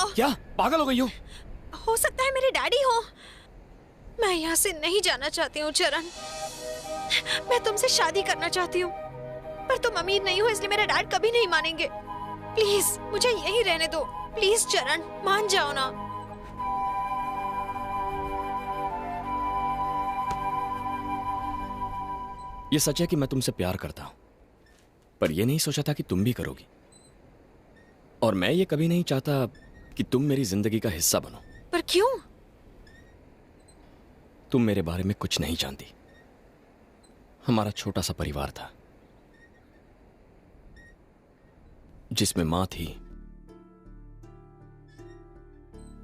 क्या पागल हो गई हो सकता है मेरे डैडी हो। मैं यहाँ से नहीं जाना चाहती हूँ चरण। मैं तुमसे शादी करना चाहती हूँ, पर तुम अमीर नहीं हो, इसलिए मेरे डैड कभी नहीं मानेंगे। प्लीज मुझे यहीं रहने दो। प्लीज चरण, मान जाओ ना। ये सच है कि मैं तुमसे प्यार करता हूं, पर यह नहीं सोचा था कि तुम भी करोगी। और मैं ये कभी नहीं चाहता कि तुम मेरी जिंदगी का हिस्सा बनो। पर क्यों? तुम मेरे बारे में कुछ नहीं जानती। हमारा छोटा सा परिवार था, जिसमें मां थी,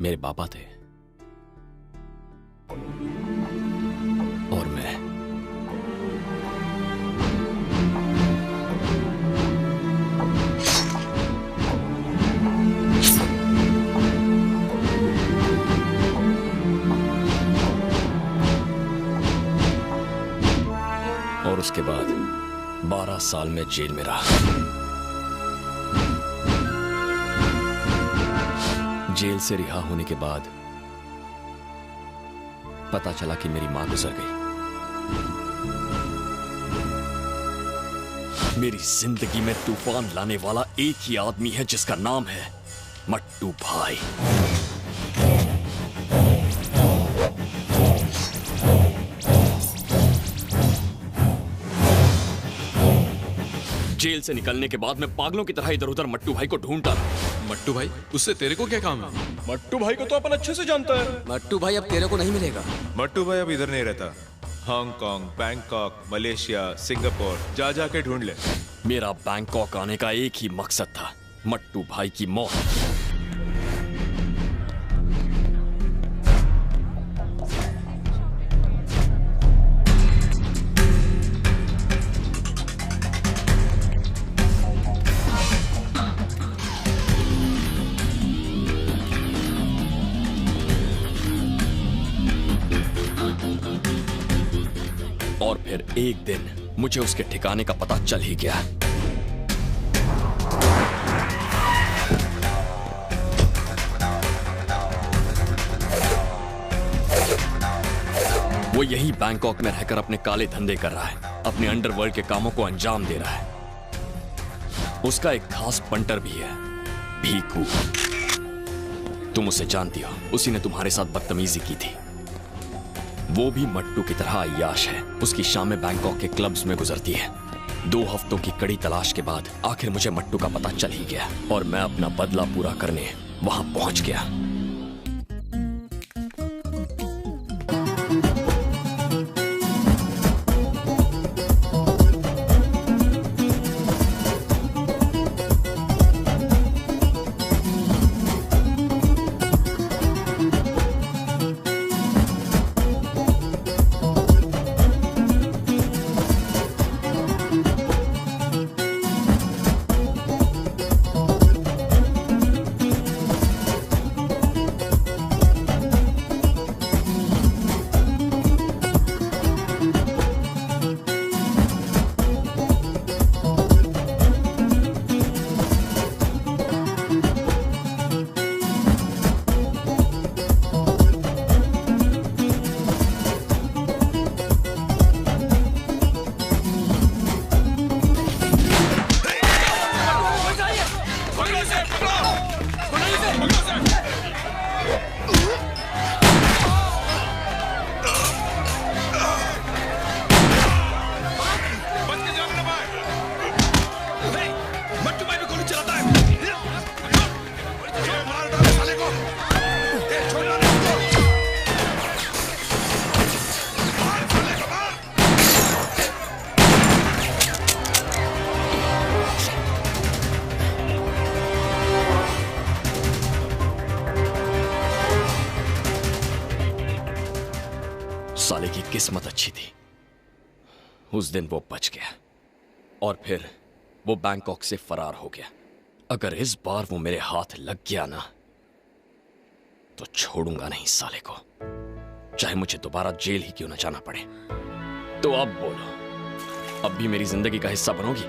मेरे पापा थे, और मैं। और उसके बाद 12 साल में जेल में रहा। जेल से रिहा होने के बाद पता चला कि मेरी मां गुजर गई। मेरी जिंदगी में तूफान लाने वाला एक ही आदमी है, जिसका नाम है मट्टू भाई। जेल से निकलने के बाद मैं पागलों की तरह इधर उधर मट्टू भाई को ढूंढता रहा। मट्टू भाई, उससे तेरे को क्या काम है? मट्टू भाई को तो अपन अच्छे से जानता है। मट्टू भाई अब तेरे को नहीं मिलेगा। मट्टू भाई अब इधर नहीं रहता। हांगकांग, बैंकॉक, मलेशिया, सिंगापुर जा जाके ढूंढ ले। मेरा बैंकॉक आने का एक ही मकसद था, मट्टू भाई की मौत। और फिर एक दिन मुझे उसके ठिकाने का पता चल ही गया। वो यही बैंकॉक में रहकर अपने काले धंधे कर रहा है, अपने अंडरवर्ल्ड के कामों को अंजाम दे रहा है। उसका एक खास पंटर भी है, भीकू। तुम उसे जानती हो, उसी ने तुम्हारे साथ बदतमीजी की थी। वो भी मट्टू की तरह अय्याश है। उसकी शामें बैंकॉक के क्लब्स में गुजरती है। 2 हफ्तों की कड़ी तलाश के बाद आखिर मुझे मट्टू का पता चल ही गया और मैं अपना बदला पूरा करने वहां पहुंच गया। साले की किस्मत अच्छी थी, उस दिन वो बच गया और फिर वो बैंकॉक से फरार हो गया। अगर इस बार वो मेरे हाथ लग गया ना तो छोड़ूंगा नहीं साले को, चाहे मुझे दोबारा जेल ही क्यों ना जाना पड़े। तो अब बोलो, अब भी मेरी जिंदगी का हिस्सा बनोगी?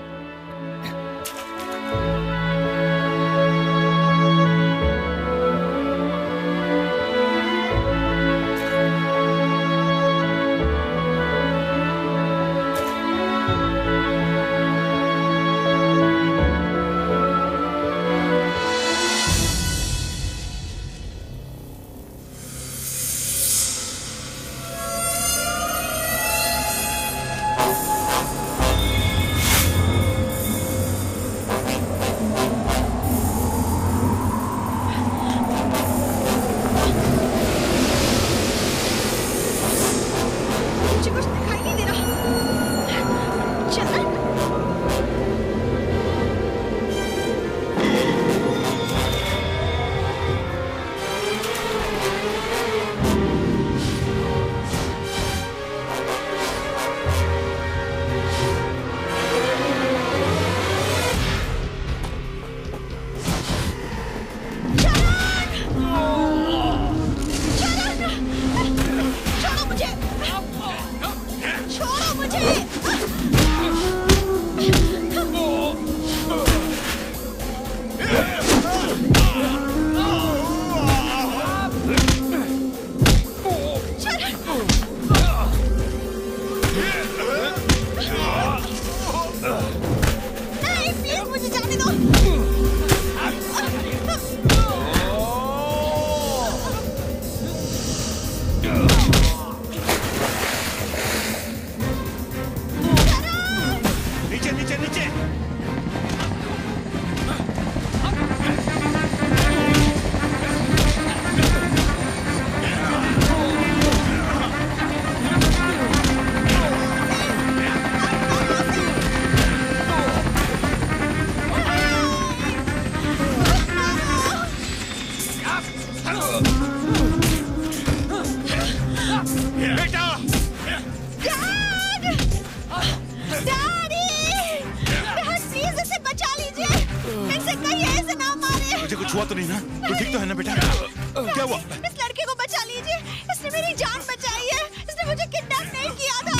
हुआ तो नहीं ना? तो ठीक तो है ना बेटा? क्या हुआ? इस लड़के को बचा लीजिए, इसने मेरी जान बचाई है, इसने मुझे किडनैप नहीं किया था।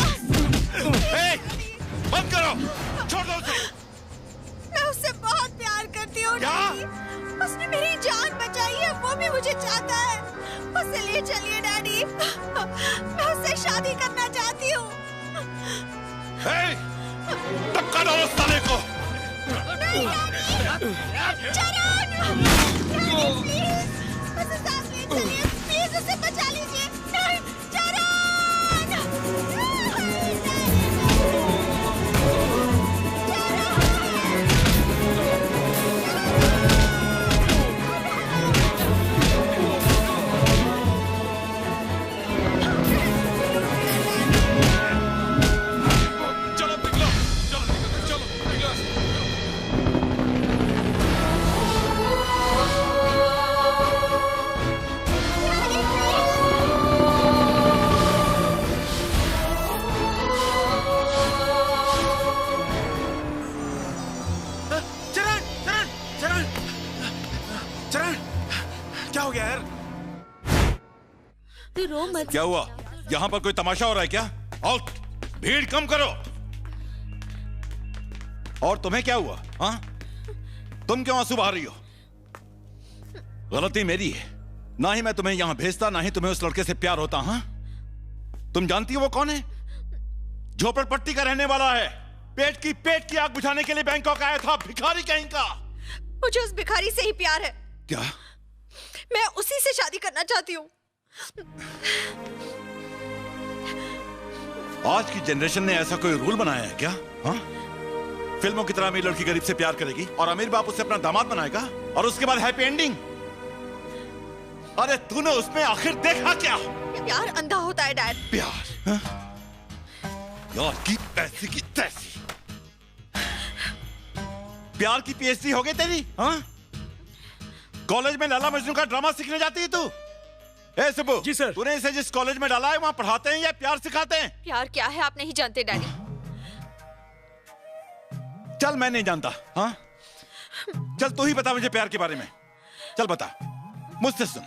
करो, छोड़ दो उसे। मैं उससे बहुत प्यार करती हूँ डैडी। उसने मेरी जान बचाई है, वो भी मुझे चाहता है। उसे ले चलिए डैडी, मैं उससे शादी करना चाहती हूँ। धक्का दो उस साले को। चरण, प्लीज उसे साथ ले चलिए, प्लीज उसे बचा लीजिए। नहीं, क्या हुआ? यहाँ पर कोई तमाशा हो रहा है क्या? आउट! भीड़ कम करो। और तुम्हें क्या हुआ? हाँ? तुम क्यों आंसू बहा रही हो? गलती मेरी है। ना ही मैं तुम्हें यहाँ भेजता, ना ही तुम्हें उस लड़के से प्यार होता। हाँ? तुम जानती हो वो कौन है? झोपड़पट्टी का रहने वाला है। पेट की आग बुझाने के लिए बैंकॉक आया था। भिखारी कहीं का। मुझे उस भिखारी से ही प्यार है। क्या? मैं उसी से शादी करना चाहती हूँ। आज की जनरेशन ने ऐसा कोई रूल बनाया है क्या? हाँ? फिल्मों की तरह अमीर लड़की गरीब से प्यार करेगी और अमीर बाप उससे अपना दामाद बनाएगा और उसके बाद हैप्पी एंडिंग। अरे तूने उसमें आखिर देखा क्या? प्यार अंधा होता है डैड। प्यार? हाँ? यार की पैसे की तैसी। प्यार की पीएचडी हो गई तेरी? हाँ? कॉलेज में लाला मजनू का ड्रामा सीखने जाती है तू? ए सुबु, जी सर। तूने इसे जिस कॉलेज में डाला है वहाँ पढ़ाते हैं या प्यार सिखाते हैं? प्यार क्या है आप नहीं जानते डैडी। चल मैं नहीं जानता। हाँ? चल तू ही बता मुझे प्यार के बारे में। चल बता, मुझसे सुन।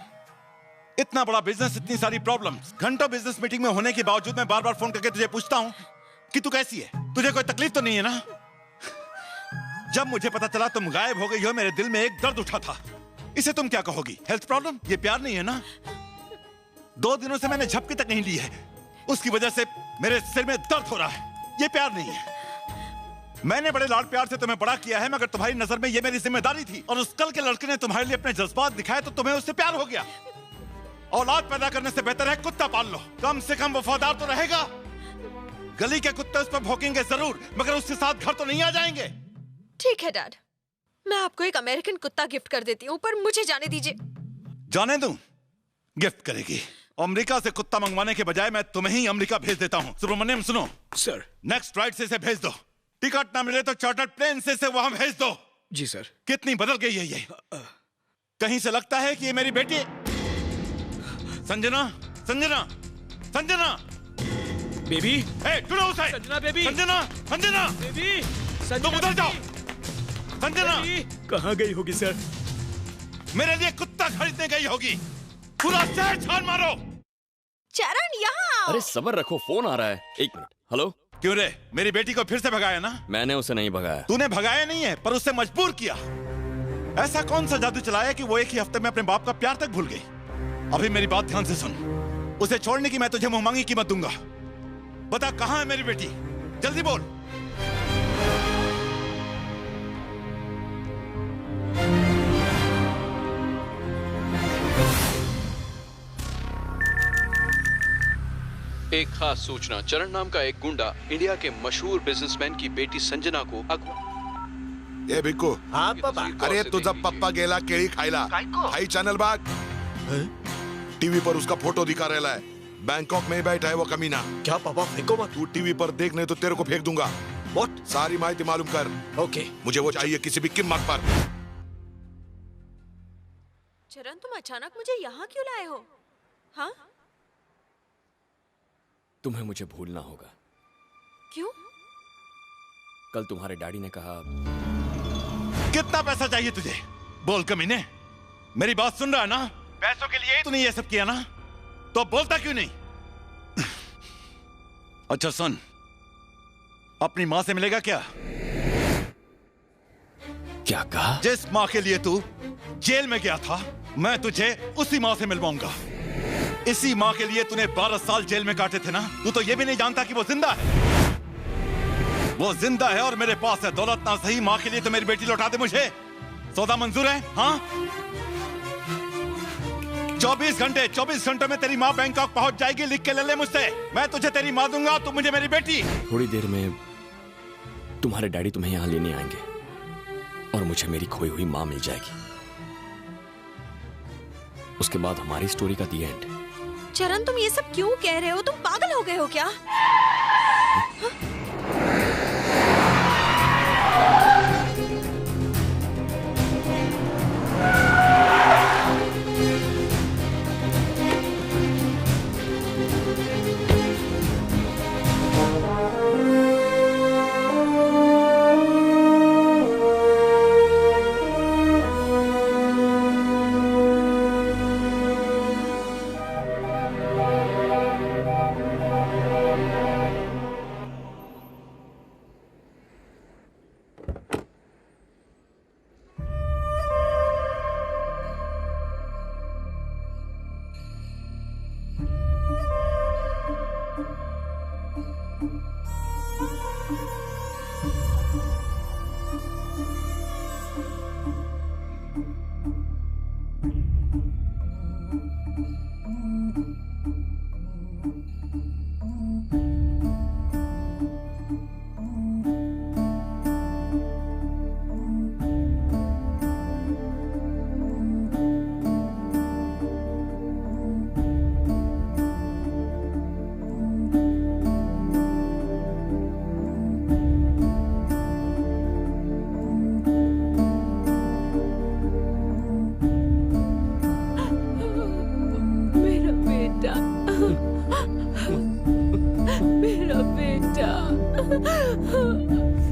इतना बड़ा बिजनेस, इतनी सारी प्रॉब्लम्स, घंटों बिजनेस मीटिंग में होने के बावजूद मैं बार बार फोन करके तुझे पूछता हूँ कि तू कैसी है, तुझे कोई तकलीफ तो नहीं है ना? जब मुझे पता चला तुम गायब हो गई हो, मेरे दिल में एक दर्द उठा था। इसे तुम क्या कहोगी? Health problem? ये प्यार नहीं है ना? 2 दिनों से मैंने झपकी तक नहीं ली है, उसकी वजह से मेरे सिर में दर्द हो रहा है। ये प्यार नहीं है। मैंने बड़े लाड प्यार से तुम्हें बड़ा किया है, मगर तुम्हारी नजर में ये मेरी जिम्मेदारी थी। और उस कल के लड़के ने तुम्हारे लिए अपने जज्बात दिखाए तो तुम्हें उससे प्यार हो गया। औलाद पैदा करने से बेहतर है कुत्ता पाल लो, कम से कम वफादार तो रहेगा। गली के कुत्ते उस पर भौंकेंगे जरूर, मगर उसके साथ घर तो नहीं आ जाएंगे। ठीक है डैड, मैं आपको एक अमेरिकन कुत्ता गिफ्ट कर देती हूँ, पर मुझे जाने दीजिए। जाने दूं? गिफ्ट करेगी? अमेरिका से कुत्ता मंगवाने के बजाय मैं तुम्हें ही अमेरिका भेज देता हूँ। सुब्रमण्यम सुनो सर, नेक्स्ट फ्लाइट से इसे भेज दो। टिकट ना मिले तो चार्टर्ड प्लेन से इसे वहां भेज दो। जी सर। कितनी बदल गई है ये। कहीं से लगता है कि ये मेरी बेटी संजना। संजना, संजना बेबी। उसे संजना बेबी। संजना, संजना बेबी। तुम उधर जाओ। संजना कहाँ गई होगी सर? मेरे लिए कुत्ता खरीदने गई होगी। पूरा शहर छान मारो। चरण यहाँ। अरे सबर रखो, फोन आ रहा है। 1 मिनट। हेलो। क्यों रे, मेरी बेटी को फिर से भगाया ना? मैंने उसे नहीं भगाया। तूने भगाया नहीं है, पर उससे मजबूर किया। ऐसा कौन सा जादू चलाया कि वो एक ही हफ्ते में अपने बाप का प्यार तक भूल गई? अभी मेरी बात ध्यान से सुन। उसे छोड़ने की मैं तुझे मुंह मांगी कीमत दूंगा। बता कहाँ है मेरी बेटी, जल्दी बोल। एक खास सूचना। चरण नाम का एक गुंडा इंडिया के मशहूर बिजनेसमैन की बेटी संजना को ए भिक्कू। हाँ पापा। अरे तुझा पप्पा गेला केळी खायला, हाई चॅनल बाग। टीवी पर उसका फोटो दिखा रहा है। बैंकॉक में बैठा है वो कमीना। क्या पापा फेंको मत। तू टीवी पर देख, नहीं तो तेरे को फेंक दूंगा। व्हाट? सारी माहिती मालूम कर। ओके। मुझे वो चाहिए किसी भी कीमत पर। चरण तुम अचानक मुझे यहाँ क्यों लाए हो? हाँ? तुम्हें मुझे भूलना होगा। क्यों? कल तुम्हारे डैडी ने कहा। कितना पैसा चाहिए तुझे? बोल कमीने, मेरी बात सुन रहा है ना? पैसों के लिए तूने ये सब किया ना? तो बोलता क्यों नहीं? अच्छा सुन, अपनी माँ से मिलेगा क्या? क्या कहा? जिस माँ के लिए तू जेल में गया था, मैं तुझे उसी माँ से मिलवाऊंगा। इसी माँ के लिए तूने 12 साल जेल में काटे थे ना? तू तो ये भी नहीं जानता कि वो जिंदा है। वो जिंदा है और मेरे पास है। दौलत ना सही, माँ के लिए तो मेरी बेटी लौटा दे मुझे। सौदा मंजूर है? हाँ? 24 घंटों में तेरी माँ बैंकॉक पहुंच जाएगी। लिख के ले ले मुझसे। मैं तुझे तेरी माँ दूंगा, तू मुझे मेरी बेटी। थोड़ी देर में तुम्हारे डैडी तुम्हें यहाँ लेने आएंगे और मुझे मेरी खोई हुई माँ मिल जाएगी। उसके बाद हमारी स्टोरी का दी एंड। चरण, तुम ये सब क्यों कह रहे हो? तुम पागल हो गए हो क्या?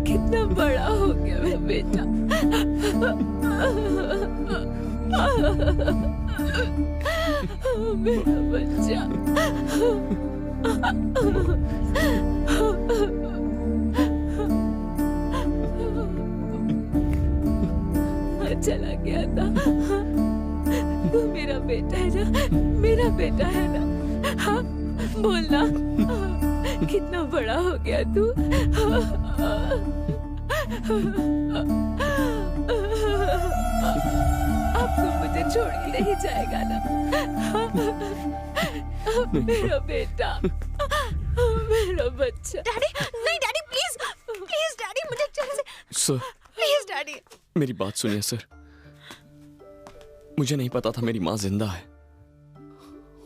कितना बड़ा हो गया मेरा बेटा। मेरा बच्चा। चला गया था। तू मेरा बेटा है ना? मेरा बेटा है ना? हाँ, बोलना। कितना बड़ा हो गया तू। अब तू मुझे छोड़ के नहीं जाएगा ना? मेरा बेटा, मेरा बच्चा। डैडी, नहीं डैडी, प्लीज प्लीज डैडी, मुझे चल से सर, प्लीज डैडी। मेरी बात सुनिए सर। मुझे नहीं पता था मेरी माँ जिंदा है।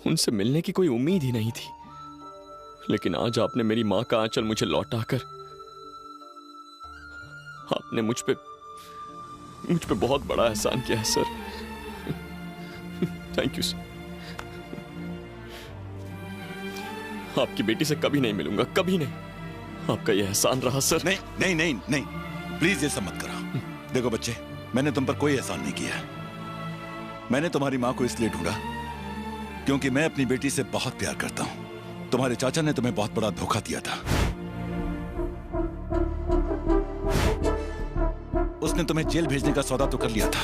उनसे मिलने की कोई उम्मीद ही नहीं थी। लेकिन आज आपने मेरी माँ का आंचल मुझे लौटाकर आपने मुझ पे बहुत बड़ा एहसान किया है सर। Thank you sir. आपकी बेटी से कभी नहीं मिलूंगा, कभी नहीं। आपका यह एहसान रहा सर। नहीं नहीं नहीं नहीं, प्लीज ये सब मत करो। देखो बच्चे, मैंने तुम पर कोई एहसान नहीं किया। मैंने तुम्हारी माँ को इसलिए ढूंढा क्योंकि मैं अपनी बेटी से बहुत प्यार करता हूं। तुम्हारे चाचा ने तुम्हें बहुत बड़ा धोखा दिया था। उसने तुम्हें जेल भेजने का सौदा तो कर लिया था,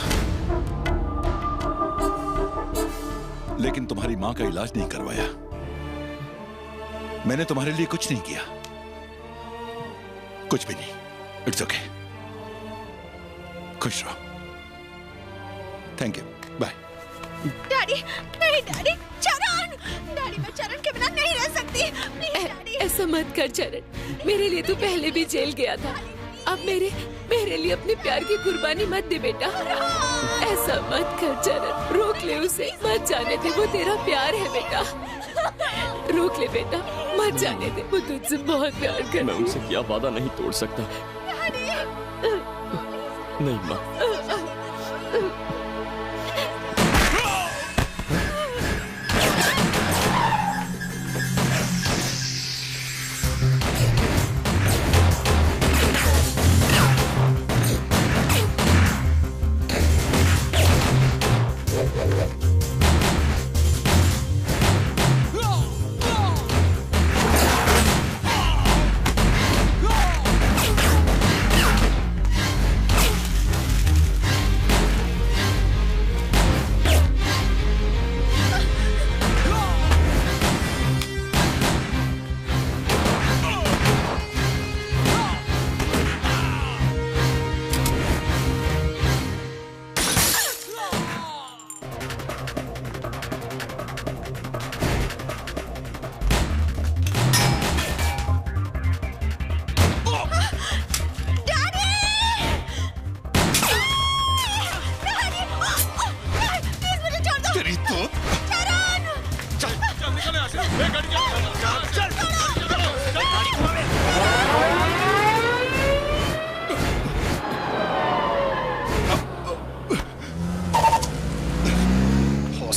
लेकिन तुम्हारी मां का इलाज नहीं करवाया। मैंने तुम्हारे लिए कुछ नहीं किया, कुछ भी नहीं। इट्स ओके, खुश रहो। Thank you, bye. डैडी, नहीं डैडी, चरण, डैडी मैं चरण के बिना नहीं रह सकती। ऐसा मत कर चरण, मेरे लिए तू पहले भी जेल गया था। अब मेरे लिए अपने प्यार की कुर्बानी मत दे बेटा। ऐसा मत कर चरण, रोक ले उसे, मत जाने दे। वो तेरा प्यार है बेटा, रोक ले बेटा, मत जाने दे। वो तुझसे बहुत प्यार करती है। मैं उनसे क्या वादा नहीं तोड़ सकता। नहीं माँ।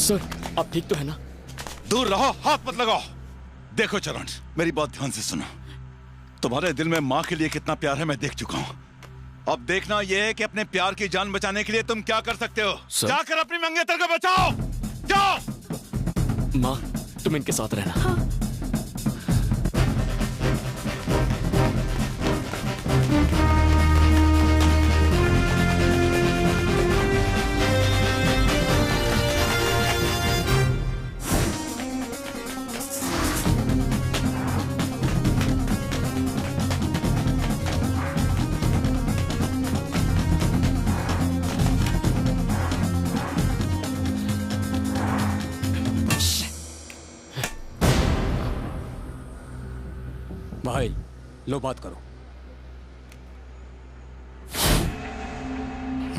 सर, आप ठीक तो है ना? दूर रहो, हाथ मत लगाओ। देखो चरण, मेरी बात ध्यान से सुनो। तुम्हारे दिल में माँ के लिए कितना प्यार है मैं देख चुका हूँ। अब देखना यह है कि अपने प्यार की जान बचाने के लिए तुम क्या कर सकते हो। जाकर अपनी मंगेतर को बचाओ, जाओ। माँ, तुम इनके साथ रहना। हाँ। भाई लो बात करो।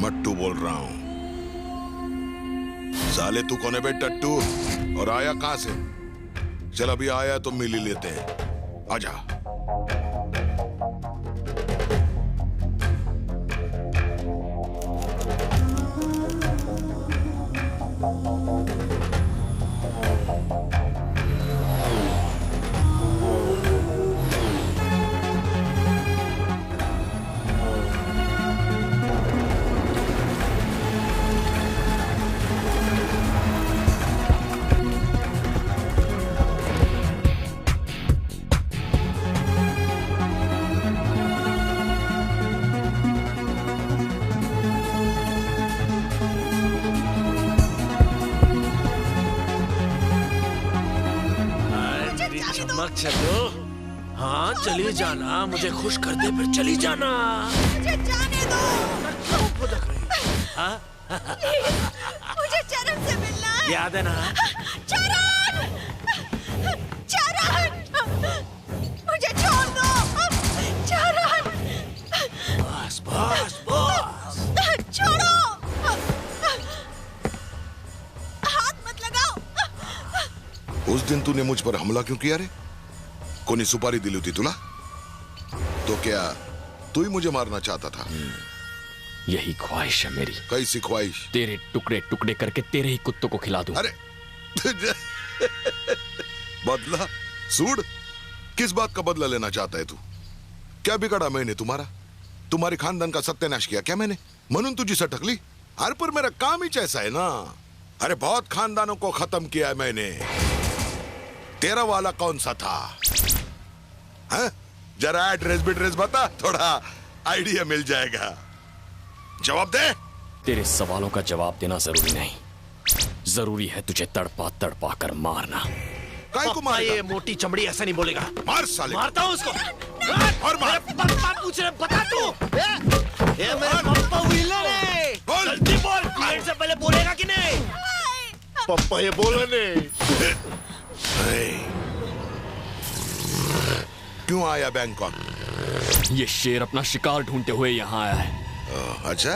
मट्टू बोल रहा हूं। साले तू कौन है बे टट्टू? और आया कहां से? चल अभी आया तो मिल ही लेते हैं, आजा। चलो, हाँ चली जाना, मुझे खुश कर दे फिर चली जाना। मुझे जाने दो। हाँ? मुझे चरण से मिलना है। याद है ना? चरण! चरण! मुझे छोड़ दो। चरण! बस बस बस। छोड़ो। हाथ मत लगाओ। उस दिन तूने मुझ पर हमला क्यों किया रे? कोनी सुपारी दिली थी तुला? तो क्या तू ही मुझे मारना चाहता था? यही ख्वाहिश है मेरी। कैसी ख्वाहिश? तेरे टुकड़े टुकड़े करके तेरे ही कुत्तों को खिला दूं। अरे बदला? सूड? किस बात का बदला लेना चाहता है तू? क्या बिगाड़ा मैंने तुम्हारा? तुम्हारे खानदान का सत्यानाश किया क्या मैंने? म्हणून तुझी सटकली? अरे पर मेरा काम ही ऐसा है ना। अरे बहुत खानदानों को खत्म किया है मैंने। तेरा वाला कौन सा था? हाँ? जरा एड्रेस बिड्रेस बता, थोड़ा आइडिया मिल जाएगा। जवाब दे। तेरे सवालों का जवाब देना जरूरी नहीं, जरूरी है तुझे तड़पा तड़पा कर मारना। काय को मारेगा? ये मोटी चमड़ी ऐसा नहीं बोलेगा। मार साले। मारता हूँ उसको। और मार। पप्पा पूछ रहे, बता तू। ये मेरे पप्पा विलन है। जल्दी बोल, क्लाइंट से पहले बोलेगा कि नहीं? पप्पा ये बोले नहीं। क्यों आया बैंकॉक? ये शेर अपना शिकार ढूंढते हुए यहाँ आया है। अच्छा,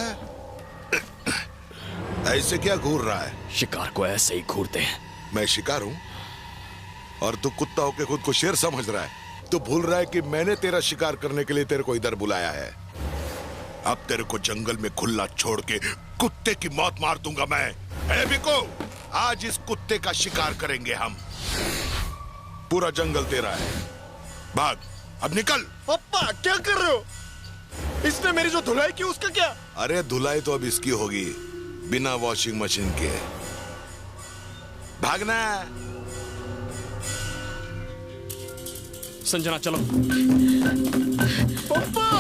ऐसे क्या घूर रहा है? शिकार को ऐसे ही घूरते हैं। मैं शिकार हूँ और तू कुत्ता होके खुद को शेर समझ रहा है। तू भूल रहा है कि मैंने तेरा शिकार करने के लिए तेरे को इधर बुलाया है। अब तेरे को जंगल में खुला छोड़ के कुत्ते की मौत मार दूंगा मैं। ए बिको, आज इस कुत्ते का शिकार करेंगे हम। पूरा जंगल तेरा है, भाग, अब निकल। पप्पा क्या कर रहे हो? इसने मेरी जो धुलाई की उसका क्या? अरे धुलाई तो अब इसकी होगी, बिना वॉशिंग मशीन के। भागना। संजना चलो। पप्पा!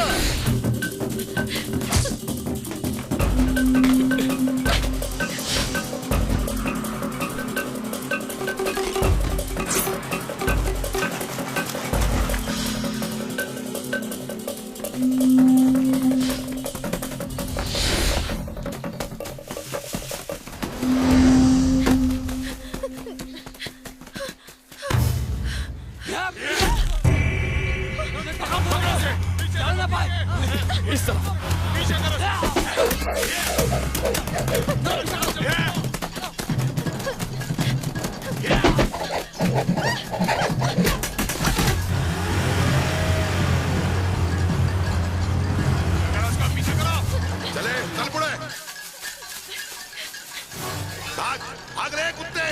भाग रहे कुत्ते।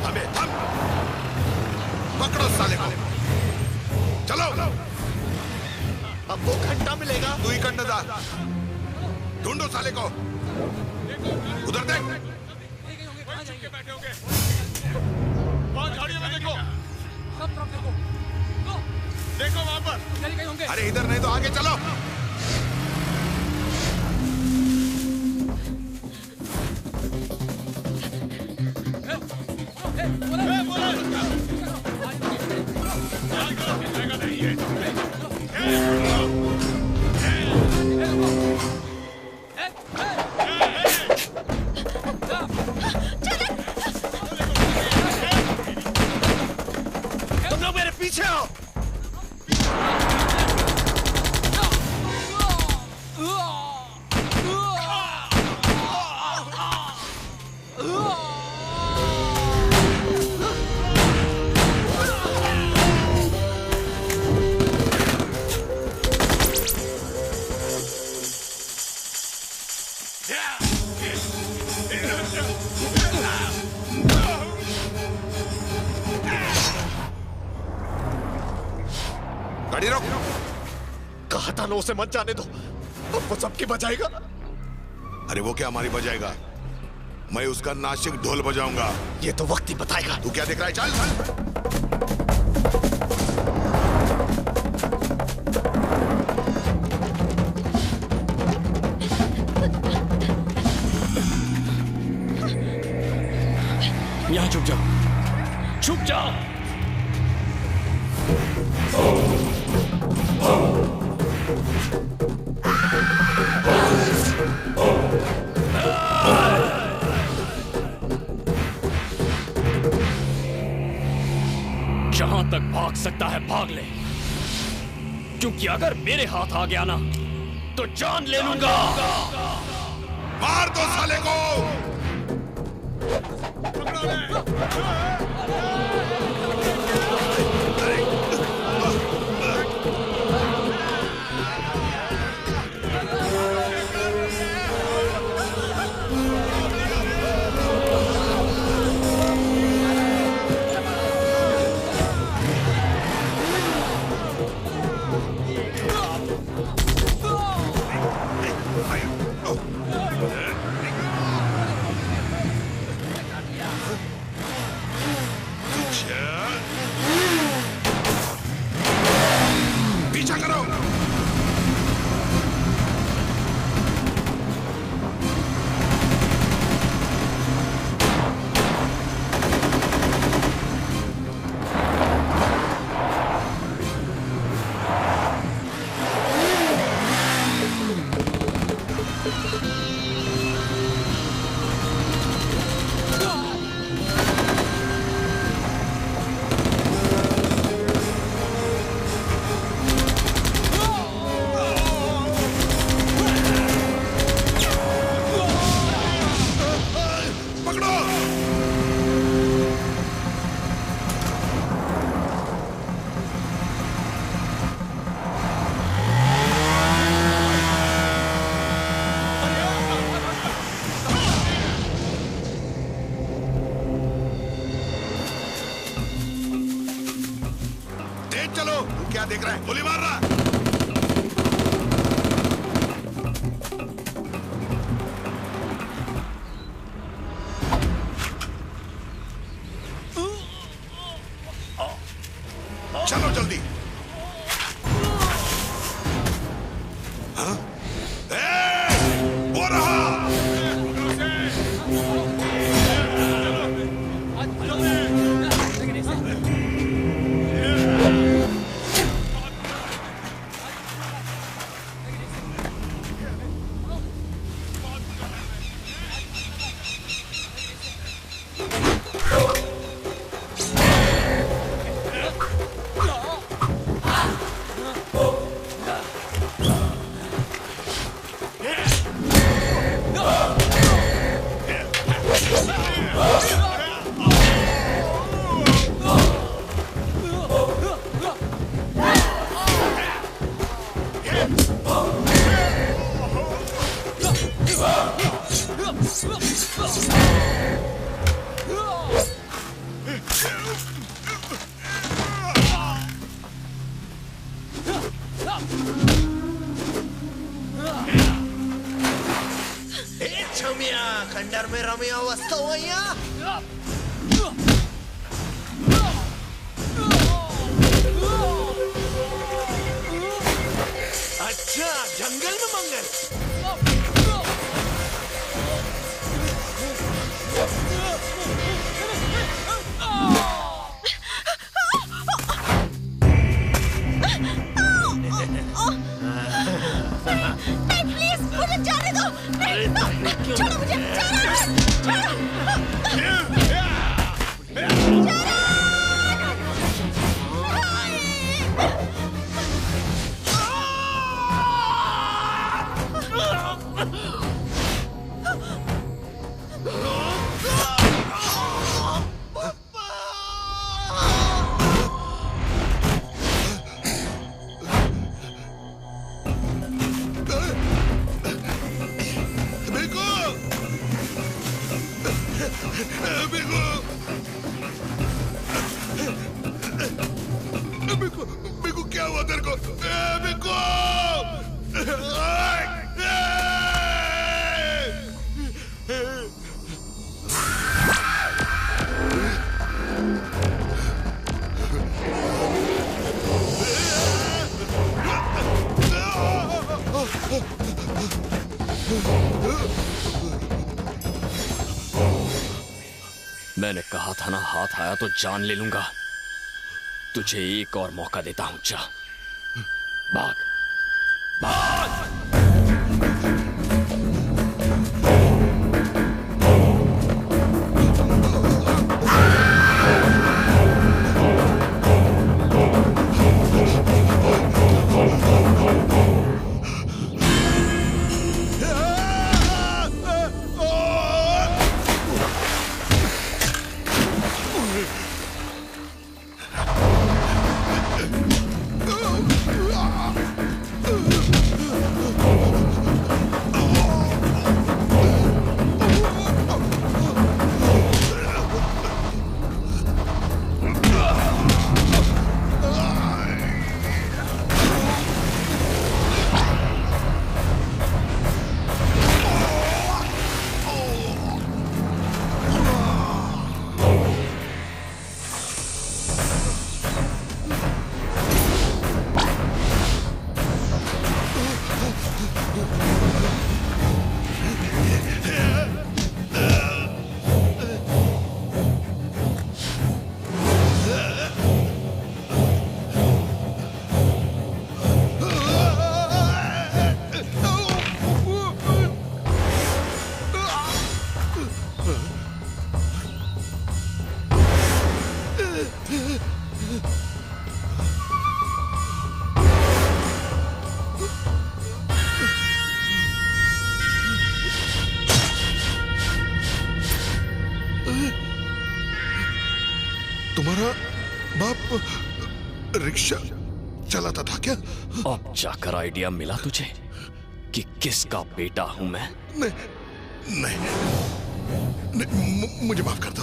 हमें थम, पकड़ो साले को, चलो। अब वो घंटा मिलेगा। तू ही कंधा था, ढूंढो साले को। उधर देख, झाड़ियों में देखो, देखो वहां पर। अरे इधर नहीं तो आगे चलो। तुम लोग मेरे पीछे आओ। गाड़ी रोक। कहा था ना उसे मत जाने दो, अब वो सबकी बजाएगा। अरे वो क्या हमारी बजाएगा? मैं उसका नासिक ढोल बजाऊंगा। ये तो वक्त ही बताएगा। तू क्या देख रहा है? चल यहाँ छुप जाओ, छुप जाओ। जहां तक भाग सकता है भाग ले, क्योंकि अगर मेरे हाथ आ गया ना तो जान ले लूंगा। मार दो साले को। पीछा करो। चलो, तू क्या देख रहा है? गोली मार रहा। चलो जल्दी। हाँ? वो रहा। छमिया खंडर में रमिया वस्तु अच्छा जंगल में मंगल प्लीज मुझे जाने दो छोड़ो मुझे बिकू क्या हुआ तेरे को? बिकू! मैंने कहा था ना, हाथ आया तो जान ले लूंगा। तुझे एक और मौका देता हूं, जा भाग भाग। तुम्हारा बाप रिक्शा चलाता था क्या? अब जाकर आइडिया मिला तुझे कि किसका बेटा हूं मैं? नहीं, मुझे माफ कर दो।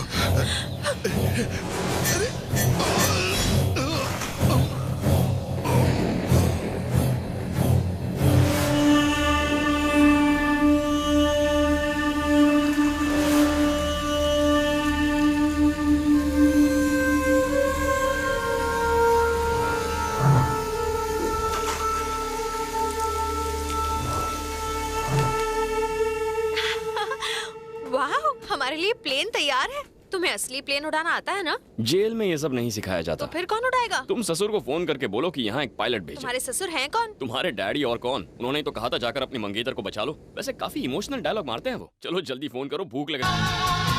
हमारे लिए प्लेन तैयार है। तुम्हें असली प्लेन उड़ाना आता है ना? जेल में ये सब नहीं सिखाया जाता। तो फिर कौन उड़ाएगा? तुम ससुर को फोन करके बोलो कि यहाँ एक पायलट भेजे। तुम्हारे ससुर हैं कौन? तुम्हारे डैडी और कौन? उन्होंने तो कहा था जाकर अपनी मंगेतर को बचा लो। वैसे काफी इमोशनल डायलॉग मारते हैं वो। चलो जल्दी फोन करो, भूख लगे।